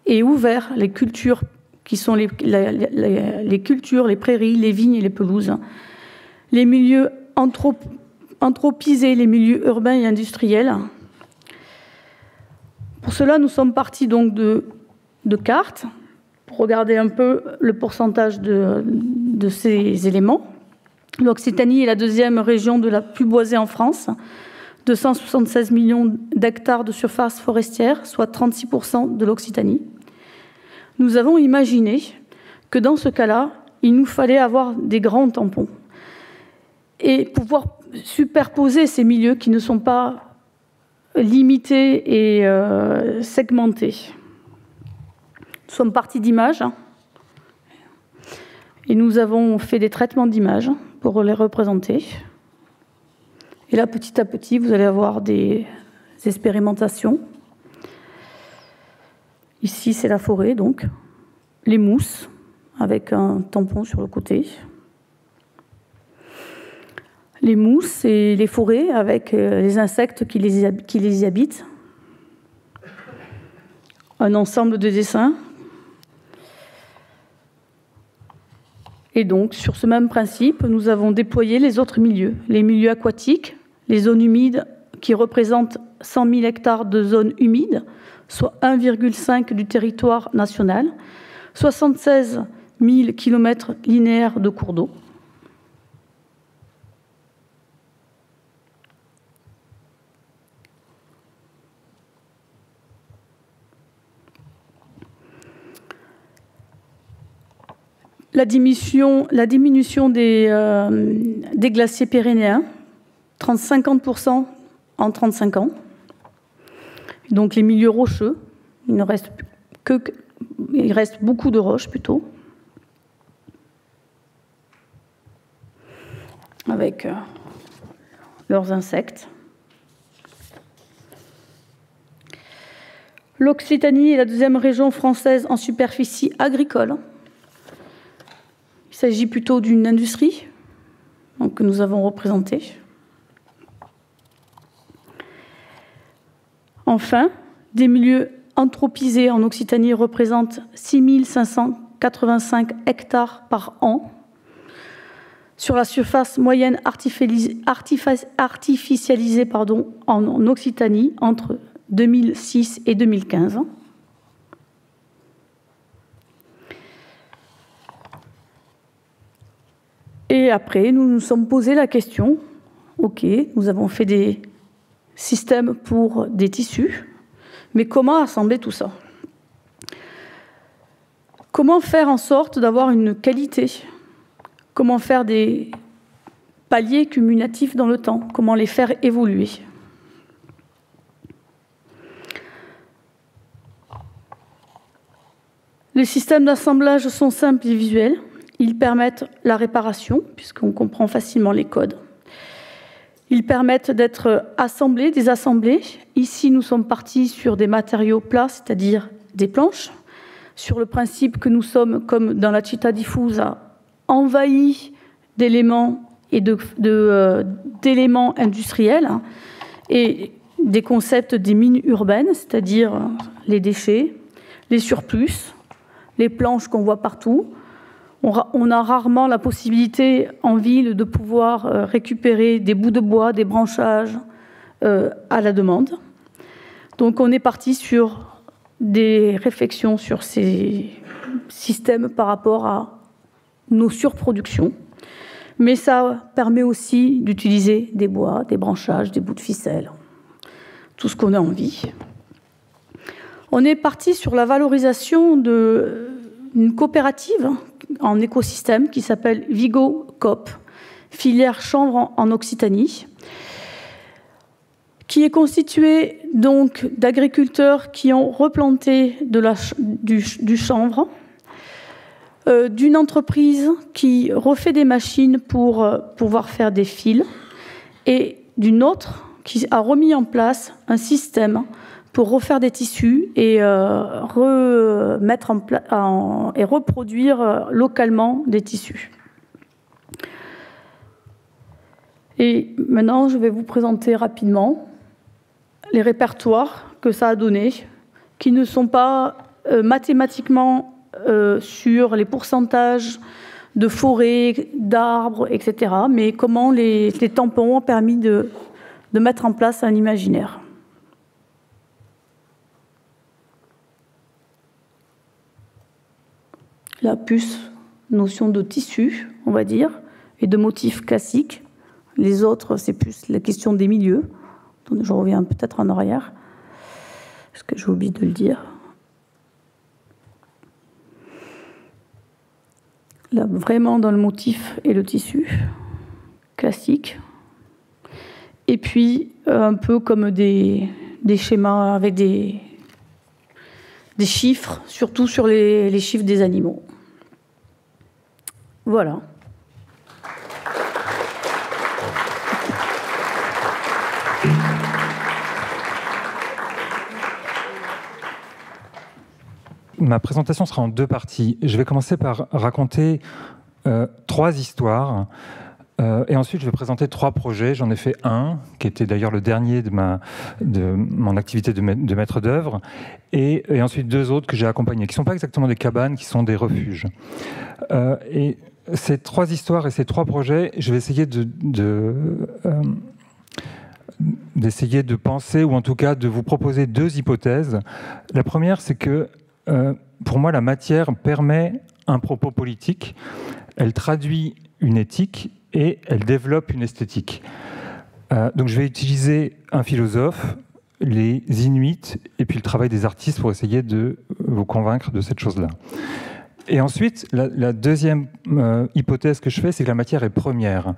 et ouverts, les cultures qui sont les cultures, les prairies, les vignes et les pelouses, les milieux anthropisés, les milieux urbains et industriels. Pour cela, nous sommes partis donc de cartes pour regarder un peu le pourcentage de ces éléments. L'Occitanie est la 2e région de la plus boisée en France, 276 millions d'hectares de surface forestière, soit 36% de l'Occitanie. Nous avons imaginé que dans ce cas-là, il nous fallait avoir des grands tampons et pouvoir superposer ces milieux qui ne sont pas limités et segmentés. Nous sommes partis d'images et nous avons fait des traitements d'images pour les représenter. Et là, petit à petit, vous allez avoir des expérimentations. Ici, c'est la forêt, donc. Les mousses, avec un tampon sur le côté. Les mousses et les forêts, avec les insectes qui les habitent. Un ensemble de dessins. Et donc, sur ce même principe, nous avons déployé les autres milieux. Les milieux aquatiques, les zones humides qui représentent 100 000 hectares de zones humides, soit 1,5 du territoire national, 76 000 km linéaires de cours d'eau. La diminution des glaciers pyrénéens, 50% en 35 ans. Donc les milieux rocheux, il reste beaucoup de roches plutôt, avec leurs insectes. L'Occitanie est la 2e région française en superficie agricole. Il s'agit plutôt d'une industrie, que nous avons représentés. Enfin, des milieux anthropisés en Occitanie représentent 6 585 hectares par an, sur la surface moyenne artificialisée en Occitanie entre 2006 et 2015. Et après, nous nous sommes posé la question, ok, nous avons fait des systèmes pour des tissus, mais comment assembler tout ça? Comment faire en sorte d'avoir une qualité? Comment faire des paliers cumulatifs dans le temps? Comment les faire évoluer? Les systèmes d'assemblage sont simples et visuels. Ils permettent la réparation, puisqu'on comprend facilement les codes. Ils permettent d'être assemblés, désassemblés. Ici, nous sommes partis sur des matériaux plats, c'est-à-dire des planches, sur le principe que nous sommes, comme dans la città diffusa, envahis d'éléments et d'éléments industriels et des concepts des mines urbaines, c'est-à-dire les déchets, les surplus, les planches qu'on voit partout. On a rarement la possibilité en ville de pouvoir récupérer des bouts de bois, des branchages à la demande. Donc on est parti sur des réflexions sur ces systèmes par rapport à nos surproductions. Mais ça permet aussi d'utiliser des bois, des branchages, des bouts de ficelle, tout ce qu'on a envie. On est parti sur la valorisation d'une coopérative en écosystème qui s'appelle Vigo Coop, filière chanvre en Occitanie, qui est constituée donc d'agriculteurs qui ont replanté du chanvre, d'une entreprise qui refait des machines pour pouvoir faire des fils, et d'une autre qui a remis en place un système pour refaire des tissus et reproduire localement des tissus. Et maintenant, je vais vous présenter rapidement les répertoires que ça a donné, qui ne sont pas mathématiquement sur les pourcentages de forêts, d'arbres, etc., mais comment les tampons ont permis de mettre en place un imaginaire. Là, plus notion de tissu, on va dire, et de motifs classiques. Les autres, c'est plus la question des milieux. Donc, je reviens peut-être en arrière, parce que j'ai oublié de le dire. Là, vraiment dans le motif et le tissu classique. Et puis, un peu comme des schémas avec des chiffres, surtout sur les chiffres des animaux. Voilà. Ma présentation sera en deux parties. Je vais commencer par raconter 3 histoires. Et ensuite, je vais présenter 3 projets. J'en ai fait un, qui était d'ailleurs le dernier de mon activité de maître d'œuvre, et ensuite 2 autres que j'ai accompagnés, qui ne sont pas exactement des cabanes, qui sont des refuges. Et ces 3 histoires et ces 3 projets, je vais essayer d'essayer de penser, ou en tout cas de vous proposer 2 hypothèses. La première, c'est que, pour moi, la matière permet un propos politique, elle traduit une éthique, et elle développe une esthétique. Donc je vais utiliser un philosophe, les Inuits, et puis le travail des artistes pour essayer de vous convaincre de cette chose-là. Et ensuite, la deuxième hypothèse que je fais, c'est que la matière est première,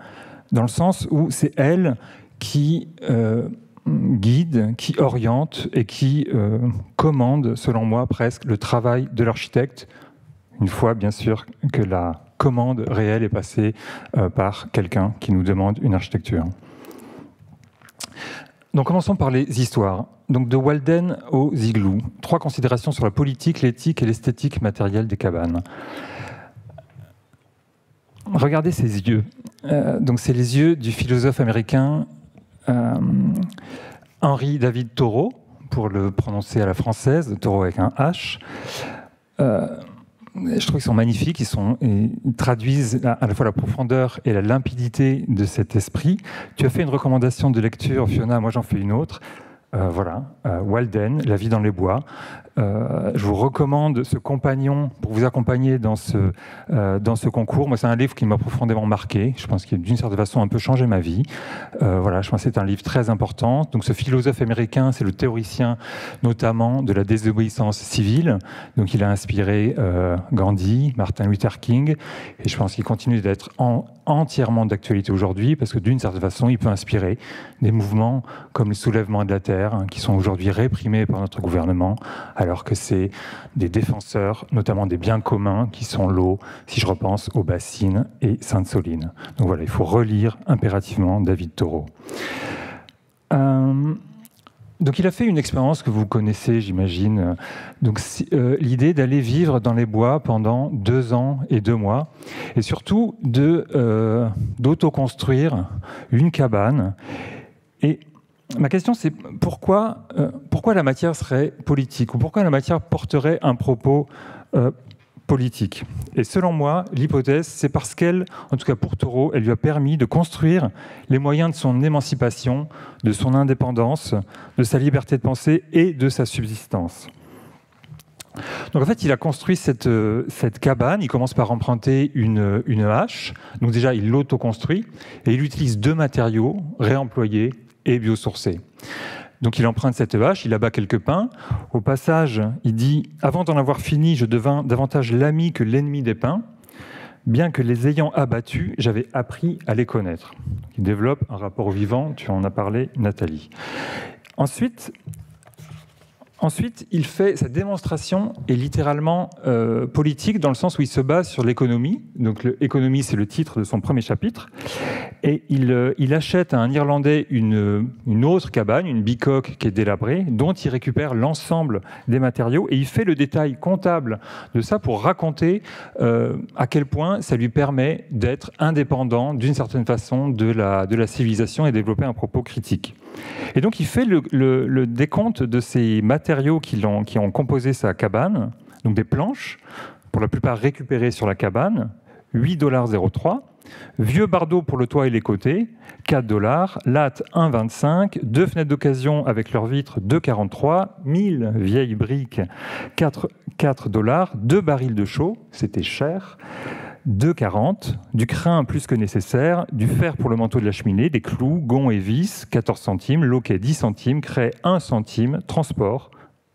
dans le sens où c'est elle qui guide, qui oriente et qui commande, selon moi, presque le travail de l'architecte, une fois, bien sûr, que la commande réelle est passée par quelqu'un qui nous demande une architecture. Donc commençons par les histoires. Donc de Walden aux igloos, 3 considérations sur la politique, l'éthique et l'esthétique matérielle des cabanes. Regardez ces yeux. donc c'est les yeux du philosophe américain Henry David Thoreau, pour le prononcer à la française, Thoreau avec un H. Je trouve qu'ils sont magnifiques, ils traduisent à la fois la profondeur et la limpidité de cet esprit. Tu as fait une recommandation de lecture, Fiona, moi j'en fais une autre. Walden, La vie dans les bois. Je vous recommande ce compagnon pour vous accompagner dans ce concours. Moi, c'est un livre qui m'a profondément marqué. Je pense qu'il a d'une certaine façon un peu changé ma vie. Je pense que c'est un livre très important. Donc, ce philosophe américain, c'est le théoricien notamment de la désobéissance civile. Donc, il a inspiré Gandhi, Martin Luther King, et je pense qu'il continue d'être entièrement d'actualité aujourd'hui parce que d'une certaine façon, il peut inspirer des mouvements comme le soulèvement de la terre, qui sont aujourd'hui réprimés par notre gouvernement, alors que c'est des défenseurs, notamment des biens communs, qui sont l'eau, si je repense aux bassines et Sainte-Soline. Donc voilà, il faut relire impérativement David Thoreau. Donc il a fait une expérience que vous connaissez, j'imagine. Donc l'idée d'aller vivre dans les bois pendant 2 ans et 2 mois, et surtout d'auto-construire une cabane. Et ma question, c'est pourquoi la matière serait politique, ou pourquoi la matière porterait un propos politique. Et selon moi, l'hypothèse, c'est parce qu'elle, en tout cas pour Thoreau, elle lui a permis de construire les moyens de son émancipation, de son indépendance, de sa liberté de penser et de sa subsistance. Donc en fait, il a construit cette cabane. Il commence par emprunter une hache. Donc déjà, il l'auto-construit et il utilise 2 matériaux réemployés et biosourcés. Donc il emprunte cette hache, il abat quelques pins. Au passage, il dit « Avant d'en avoir fini, je devins davantage l'ami que l'ennemi des pins. Bien que les ayant abattus, j'avais appris à les connaître. » Il développe un rapport au vivant, tu en as parlé, Nathalie. Ensuite, il fait sa démonstration est littéralement politique dans le sens où il se base sur l'économie. Donc l'économie, c'est le titre de son premier chapitre. Et il achète à un Irlandais une autre cabane, une bicoque qui est délabrée, dont il récupère l'ensemble des matériaux. Et il fait le détail comptable de ça pour raconter à quel point ça lui permet d'être indépendant d'une certaine façon de la civilisation et développer un propos critique. Et donc il fait le décompte de ces matériaux qui ont composé sa cabane, donc des planches, pour la plupart récupérées sur la cabane, $8,03, vieux bardeaux pour le toit et les côtés, $4, lattes 1,25, 2 fenêtres d'occasion avec leurs vitres, $2,43, 1000 vieilles briques, $4, 2 barils de chaux, c'était cher, $2,40, du crin plus que nécessaire, du fer pour le manteau de la cheminée, des clous, gonds et vis, 14 centimes, loquet 10 centimes, craie 1 centime, transport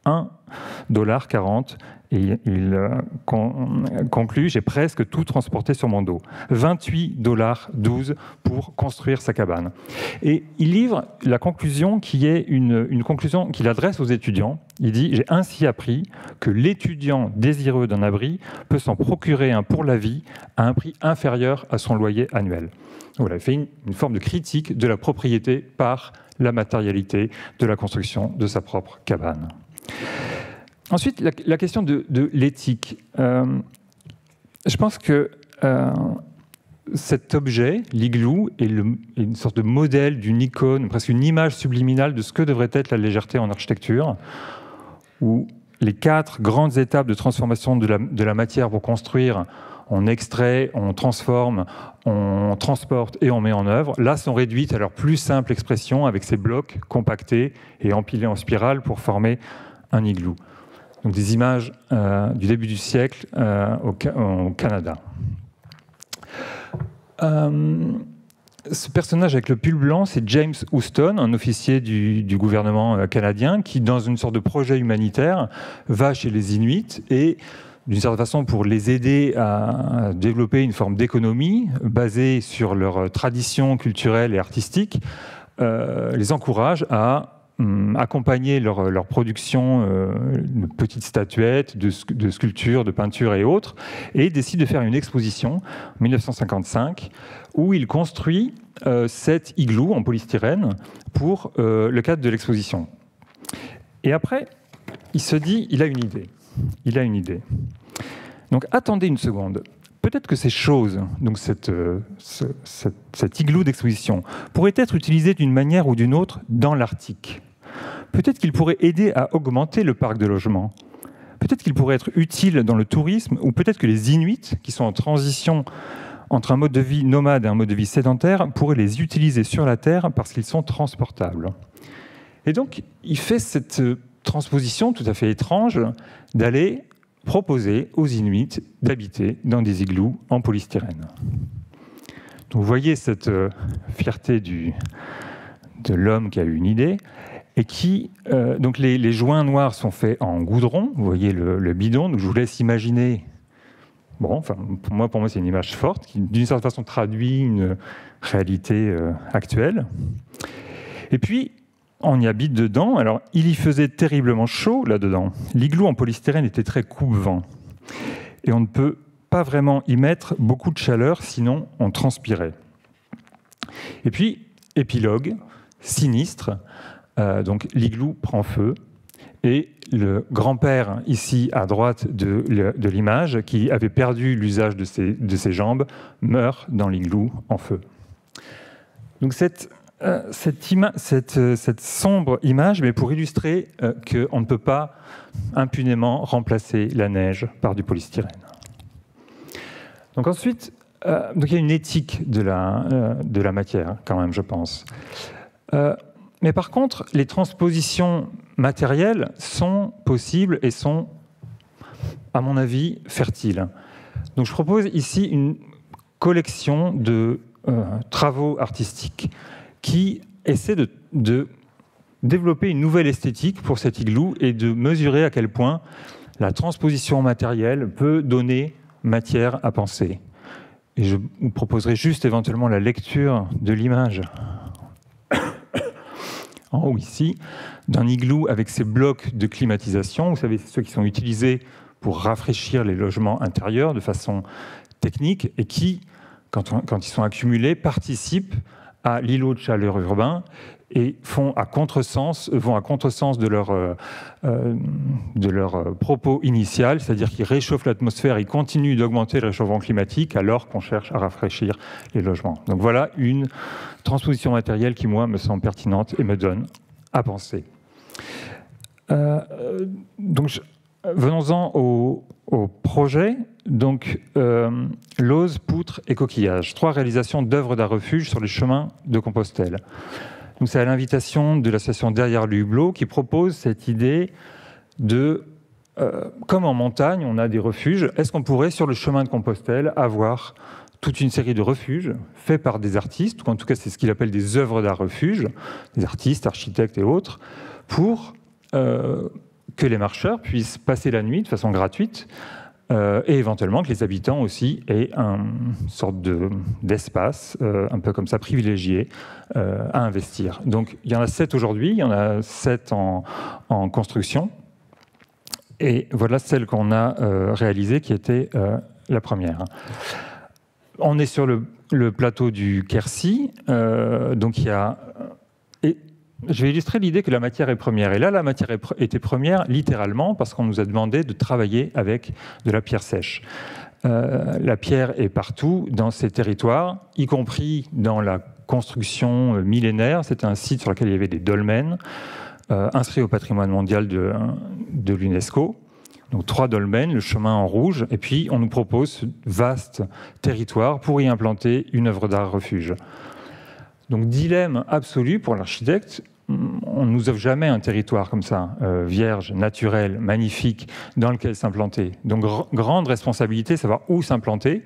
$1,40. Et il conclut, j'ai presque tout transporté sur mon dos. $28,12 pour construire sa cabane. Et il livre la conclusion qui est une conclusion qu'il adresse aux étudiants. Il dit, j'ai ainsi appris que l'étudiant désireux d'un abri peut s'en procurer un pour la vie à un prix inférieur à son loyer annuel. Voilà, il fait une forme de critique de la propriété par la matérialité de la construction de sa propre cabane. Ensuite, la question de l'éthique. Je pense que cet objet, l'igloo, est une sorte de modèle d'une icône, presque une image subliminale de ce que devrait être la légèreté en architecture, où les 4 grandes étapes de transformation de la matière pour construire, on extrait, on transforme, on transporte et on met en œuvre, là sont réduites à leur plus simple expression avec ces blocs compactés et empilés en spirale pour former un igloo. Donc des images du début du siècle au Canada. Ce personnage avec le pull blanc, c'est James Houston, un officier du gouvernement canadien qui, dans une sorte de projet humanitaire, va chez les Inuits et, d'une certaine façon, pour les aider à développer une forme d'économie basée sur leur tradition culturelle et artistique, les encourage à accompagner leur production de petites statuettes, de sculptures, de peintures et autres, et décide de faire une exposition en 1955 où il construit cet igloo en polystyrène pour le cadre de l'exposition. Et après, il se dit, il a une idée. Donc attendez une seconde. peut-être que ces choses, donc cet igloo d'exposition, pourrait être utilisé d'une manière ou d'une autre dans l'Arctique. Peut-être qu'il pourrait aider à augmenter le parc de logements. Peut-être qu'il pourrait être utile dans le tourisme, ou peut-être que les Inuits, qui sont en transition entre un mode de vie nomade et un mode de vie sédentaire, pourraient les utiliser sur la Terre parce qu'ils sont transportables. Et donc, il fait cette transposition tout à fait étrange d'aller proposer aux Inuits d'habiter dans des igloos en polystyrène. Donc, vous voyez cette fierté de l'homme qui a eu une idée, et qui, donc les joints noirs sont faits en goudron, vous voyez le bidon, donc je vous laisse imaginer, bon, enfin, pour moi c'est une image forte, qui d'une certaine façon traduit une réalité actuelle. Et puis, on y habite dedans, alors il y faisait terriblement chaud là-dedans, l'igloo en polystyrène était très coupe-vent, et on ne peut pas vraiment y mettre beaucoup de chaleur, sinon on transpirait. Et puis, épilogue, sinistre, donc l'igloo prend feu et le grand-père ici à droite de l'image qui avait perdu l'usage de ses jambes meurt dans l'igloo en feu. Donc cette sombre image, mais pour illustrer qu'on ne peut pas impunément remplacer la neige par du polystyrène. Donc ensuite, donc il y a une éthique de la matière quand même, je pense. Mais par contre, les transpositions matérielles sont possibles et sont, à mon avis, fertiles. Donc je propose ici une collection de travaux artistiques qui essaient de développer une nouvelle esthétique pour cet igloo et de mesurer à quel point la transposition matérielle peut donner matière à penser. Et je vous proposerai juste éventuellement la lecture de l'image en haut ici, d'un igloo avec ces blocs de climatisation. Vous savez, c'est ceux qui sont utilisés pour rafraîchir les logements intérieurs de façon technique et qui, quand ils sont accumulés, participent à l'îlot de chaleur urbain et vont à contresens de leur propos initial, c'est-à-dire qu'ils réchauffent l'atmosphère, ils continuent d'augmenter le réchauffement climatique alors qu'on cherche à rafraîchir les logements. Donc voilà une transposition matérielle qui, moi, me semble pertinente et me donne à penser. Donc, venons-en au projet. Donc, lauze, poutre et coquillage. 3 réalisations d'œuvres d'art refuge sur les chemins de Compostelle. Donc, c'est à l'invitation de l'association Derrière le Hublot qui propose cette idée de, comme en montagne, on a des refuges. Est-ce qu'on pourrait, sur le chemin de Compostelle, avoir toute une série de refuges faits par des artistes, ou en tout cas c'est ce qu'il appelle des œuvres d'art refuge, des artistes, architectes et autres, pour que les marcheurs puissent passer la nuit de façon gratuite et éventuellement que les habitants aussi aient une sorte d'espace, un peu comme ça, privilégié à investir. Donc il y en a 7 aujourd'hui, il y en a 7 en construction, et voilà celle qu'on a réalisée qui était la première. On est sur le plateau du Quercy, donc il y a... Et je vais illustrer l'idée que la matière est première. Et là, la matière était première littéralement parce qu'on nous a demandé de travailler avec de la pierre sèche. La pierre est partout dans ces territoires, y compris dans la construction millénaire. C'était un site sur lequel il y avait des dolmens, inscrits au patrimoine mondial de l'UNESCO. Donc 3 dolmens, le chemin en rouge, et puis on nous propose ce vaste territoire pour y implanter une œuvre d'art refuge. Donc dilemme absolu pour l'architecte, on ne nous offre jamais un territoire comme ça, vierge, naturel, magnifique, dans lequel s'implanter. Donc grande responsabilité, savoir où s'implanter.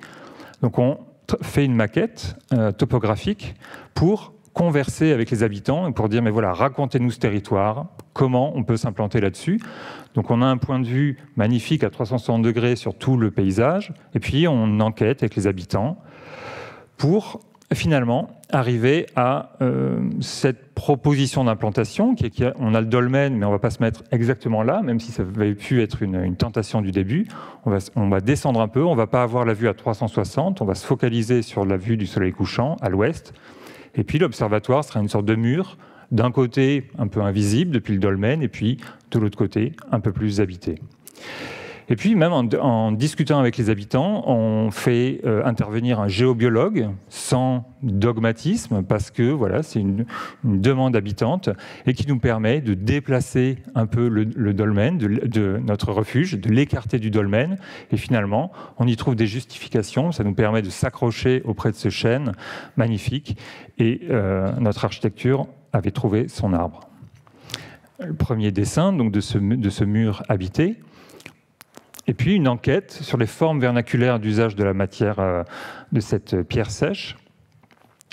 Donc on fait une maquette topographique pour converser avec les habitants et pour dire, mais voilà, racontez-nous ce territoire, comment on peut s'implanter là-dessus. Donc on a un point de vue magnifique à 360 degrés sur tout le paysage, et puis on enquête avec les habitants pour finalement arriver à cette proposition d'implantation, on a le dolmen, mais on ne va pas se mettre exactement là, même si ça avait pu être une tentation du début. On va descendre un peu, on ne va pas avoir la vue à 360, on va se focaliser sur la vue du soleil couchant à l'ouest, et puis l'observatoire sera une sorte de mur, d'un côté un peu invisible depuis le dolmen, et puis de l'autre côté un peu plus habité. Et puis, même en discutant avec les habitants, on fait intervenir un géobiologue sans dogmatisme, parce que voilà, c'est une demande habitante et qui nous permet de déplacer un peu le dolmen de notre refuge, de l'écarter du dolmen. Et finalement, on y trouve des justifications. Ça nous permet de s'accrocher auprès de ce chêne magnifique. Et notre architecture avait trouvé son arbre. Le premier dessin donc, de ce mur habité. Et puis une enquête sur les formes vernaculaires d'usage de la matière de cette pierre sèche.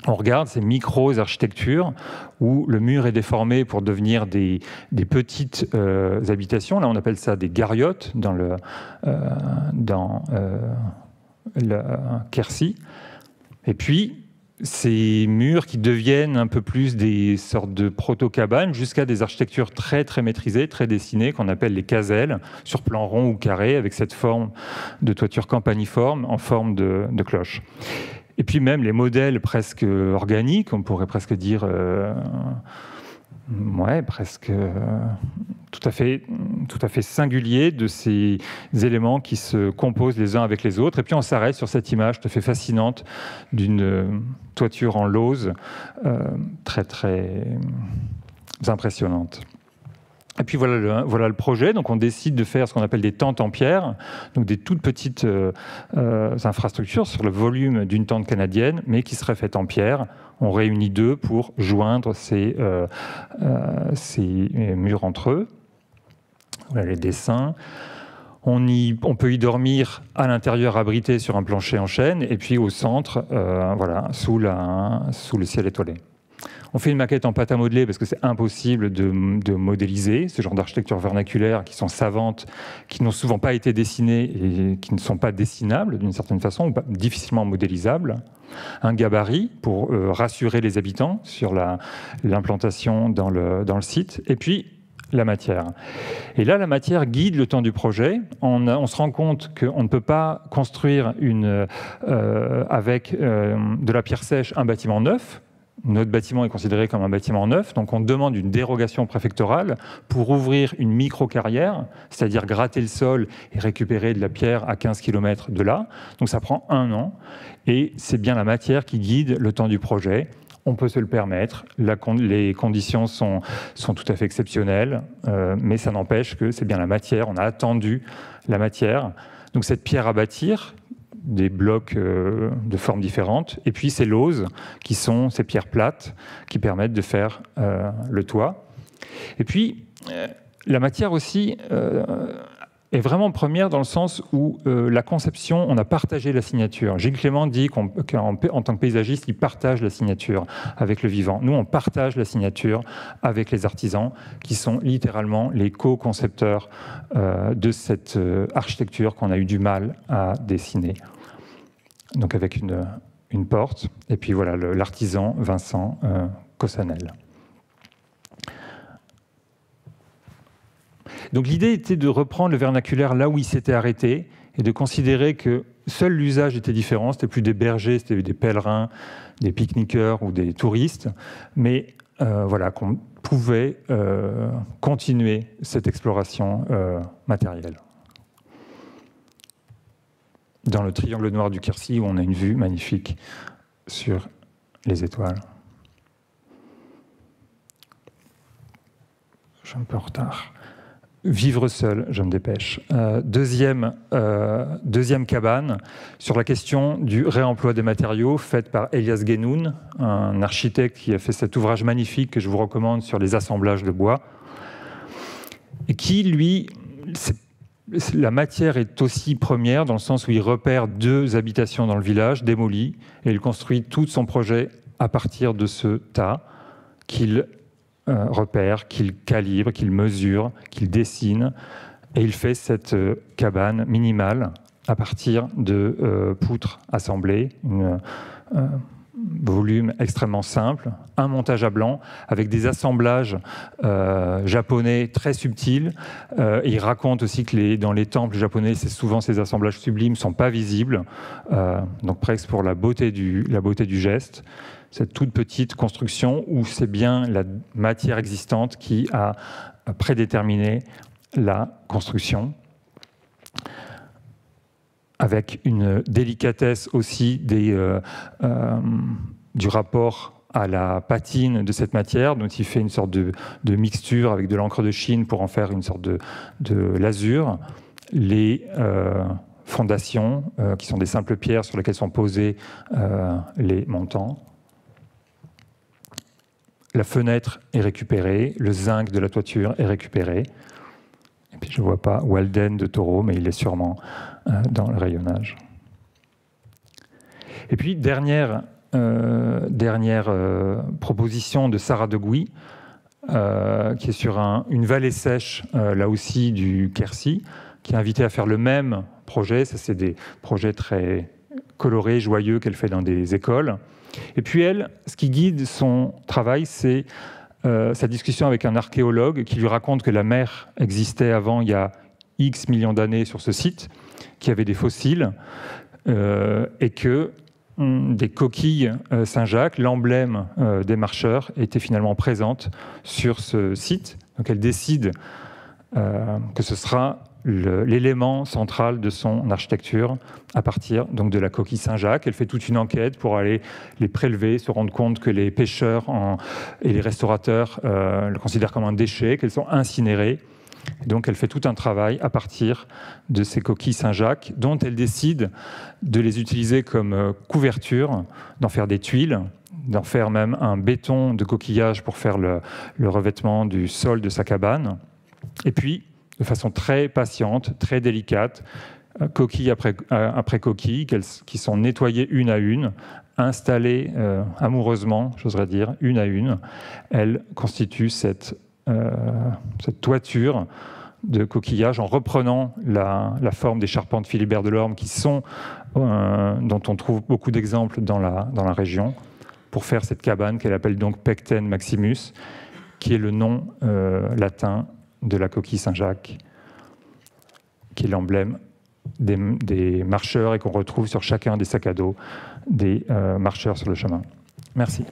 On regarde ces micro-architectures où le mur est déformé pour devenir des petites habitations. Là, on appelle ça des gariotes dans le Quercy. Et puis, ces murs qui deviennent un peu plus des sortes de proto-cabanes jusqu'à des architectures très, très maîtrisées, très dessinées, qu'on appelle les caselles, sur plan rond ou carré, avec cette forme de toiture campaniforme en forme de cloche. Et puis même les modèles presque organiques, on pourrait presque dire... presque tout à fait singulier de ces éléments qui se composent les uns avec les autres. Et puis on s'arrête sur cette image tout à fait fascinante d'une toiture en lauze très très impressionnante. Et puis voilà le projet. Donc on décide de faire ce qu'on appelle des tentes en pierre, donc des toutes petites infrastructures sur le volume d'une tente canadienne, mais qui seraient faites en pierre. On réunit deux pour joindre ces murs entre eux. Voilà les dessins. On peut y dormir à l'intérieur, abrité sur un plancher en chêne, et puis au centre, sous le ciel étoilé. On fait une maquette en pâte à modeler parce que c'est impossible de modéliser ce genre d'architecture vernaculaire qui sont savantes, qui n'ont souvent pas été dessinées et qui ne sont pas dessinables d'une certaine façon, ou difficilement modélisables. Un gabarit pour rassurer les habitants sur l'implantation dans le site. Et puis, la matière. Et là, la matière guide le temps du projet. On se rend compte qu'on ne peut pas construire avec de la pierre sèche un bâtiment neuf. Notre bâtiment est considéré comme un bâtiment neuf, donc on demande une dérogation préfectorale pour ouvrir une micro-carrière, c'est-à-dire gratter le sol et récupérer de la pierre à 15 km de là. Donc ça prend 1 an, et c'est bien la matière qui guide le temps du projet. On peut se le permettre, les conditions sont tout à fait exceptionnelles, mais ça n'empêche que c'est bien la matière, on a attendu la matière. Donc cette pierre à bâtir, des blocs de formes différentes, et puis ces lauses, qui sont ces pierres plates, qui permettent de faire le toit. Et puis, la matière aussi est vraiment première dans le sens où la conception, on a partagé la signature. Gilles Clément dit qu'en tant que paysagiste, il partage la signature avec le vivant. Nous, on partage la signature avec les artisans, qui sont littéralement les co-concepteurs de cette architecture qu'on a eu du mal à dessiner. Donc avec une porte, et puis voilà l'artisan Vincent Cossanel. Donc l'idée était de reprendre le vernaculaire là où il s'était arrêté et de considérer que seul l'usage était différent, c'était plus des bergers, c'était des pèlerins, des pique-niqueurs ou des touristes, mais qu'on pouvait continuer cette exploration matérielle. Dans le triangle noir du Quercy, où on a une vue magnifique sur les étoiles. Je suis un peu en retard. Vivre seul, je me dépêche. Deuxième cabane, sur la question du réemploi des matériaux, faite par Elias Guénoun, un architecte qui a fait cet ouvrage magnifique que je vous recommande sur les assemblages de bois, et qui, lui, la matière est aussi première dans le sens où il repère 2 habitations dans le village démolies et il construit tout son projet à partir de ce tas qu'il repère, qu'il calibre, qu'il mesure, qu'il dessine, et il fait cette cabane minimale à partir de poutres assemblées, volume extrêmement simple, un montage à blanc avec des assemblages japonais très subtils. Et il raconte aussi que dans les temples japonais, c'est souvent ces assemblages sublimes ne sont pas visibles, donc presque pour la beauté du geste. Cette toute petite construction où c'est bien la matière existante qui a prédéterminé la construction. avec une délicatesse aussi du rapport à la patine de cette matière, dont il fait une sorte de mixture avec de l'encre de Chine pour en faire une sorte de lasure. Les fondations, qui sont des simples pierres sur lesquelles sont posés les montants. La fenêtre est récupérée, le zinc de la toiture est récupéré. Et puis je ne vois pas Walden de Taureau, mais il est sûrement dans le rayonnage. Et puis, dernière proposition de Sarah de Gouy, qui est sur une vallée sèche, là aussi du Quercy, qui est invitée à faire le même projet. Ça, c'est des projets très colorés, joyeux qu'elle fait dans des écoles. Et puis elle, ce qui guide son travail, c'est sa discussion avec un archéologue qui lui raconte que la mer existait avant, il y a X millions d'années sur ce site, qu'il y avait des fossiles, et que des coquilles Saint-Jacques, l'emblème des marcheurs, étaient finalement présentes sur ce site. Donc elle décide que ce sera l'élément central de son architecture à partir donc de la coquille Saint-Jacques. Elle fait toute une enquête pour aller les prélever, se rendre compte que les pêcheurs et les restaurateurs le considèrent comme un déchet, qu'elles sont incinérées. Donc elle fait tout un travail à partir de ces coquilles Saint-Jacques, dont elle décide de les utiliser comme couverture, d'en faire des tuiles, d'en faire même un béton de coquillage pour faire le revêtement du sol de sa cabane. Et puis, de façon très patiente, très délicate, coquille après coquille, qui sont nettoyées une à une, installées amoureusement, j'oserais dire, une à une. Elle constitue cette toiture de coquillage en reprenant la forme des charpentes Philibert Delorme dont on trouve beaucoup d'exemples dans la région, pour faire cette cabane qu'elle appelle donc Pecten Maximus, qui est le nom latin de la coquille Saint-Jacques, qui est l'emblème des marcheurs et qu'on retrouve sur chacun des sacs à dos des marcheurs sur le chemin. Merci.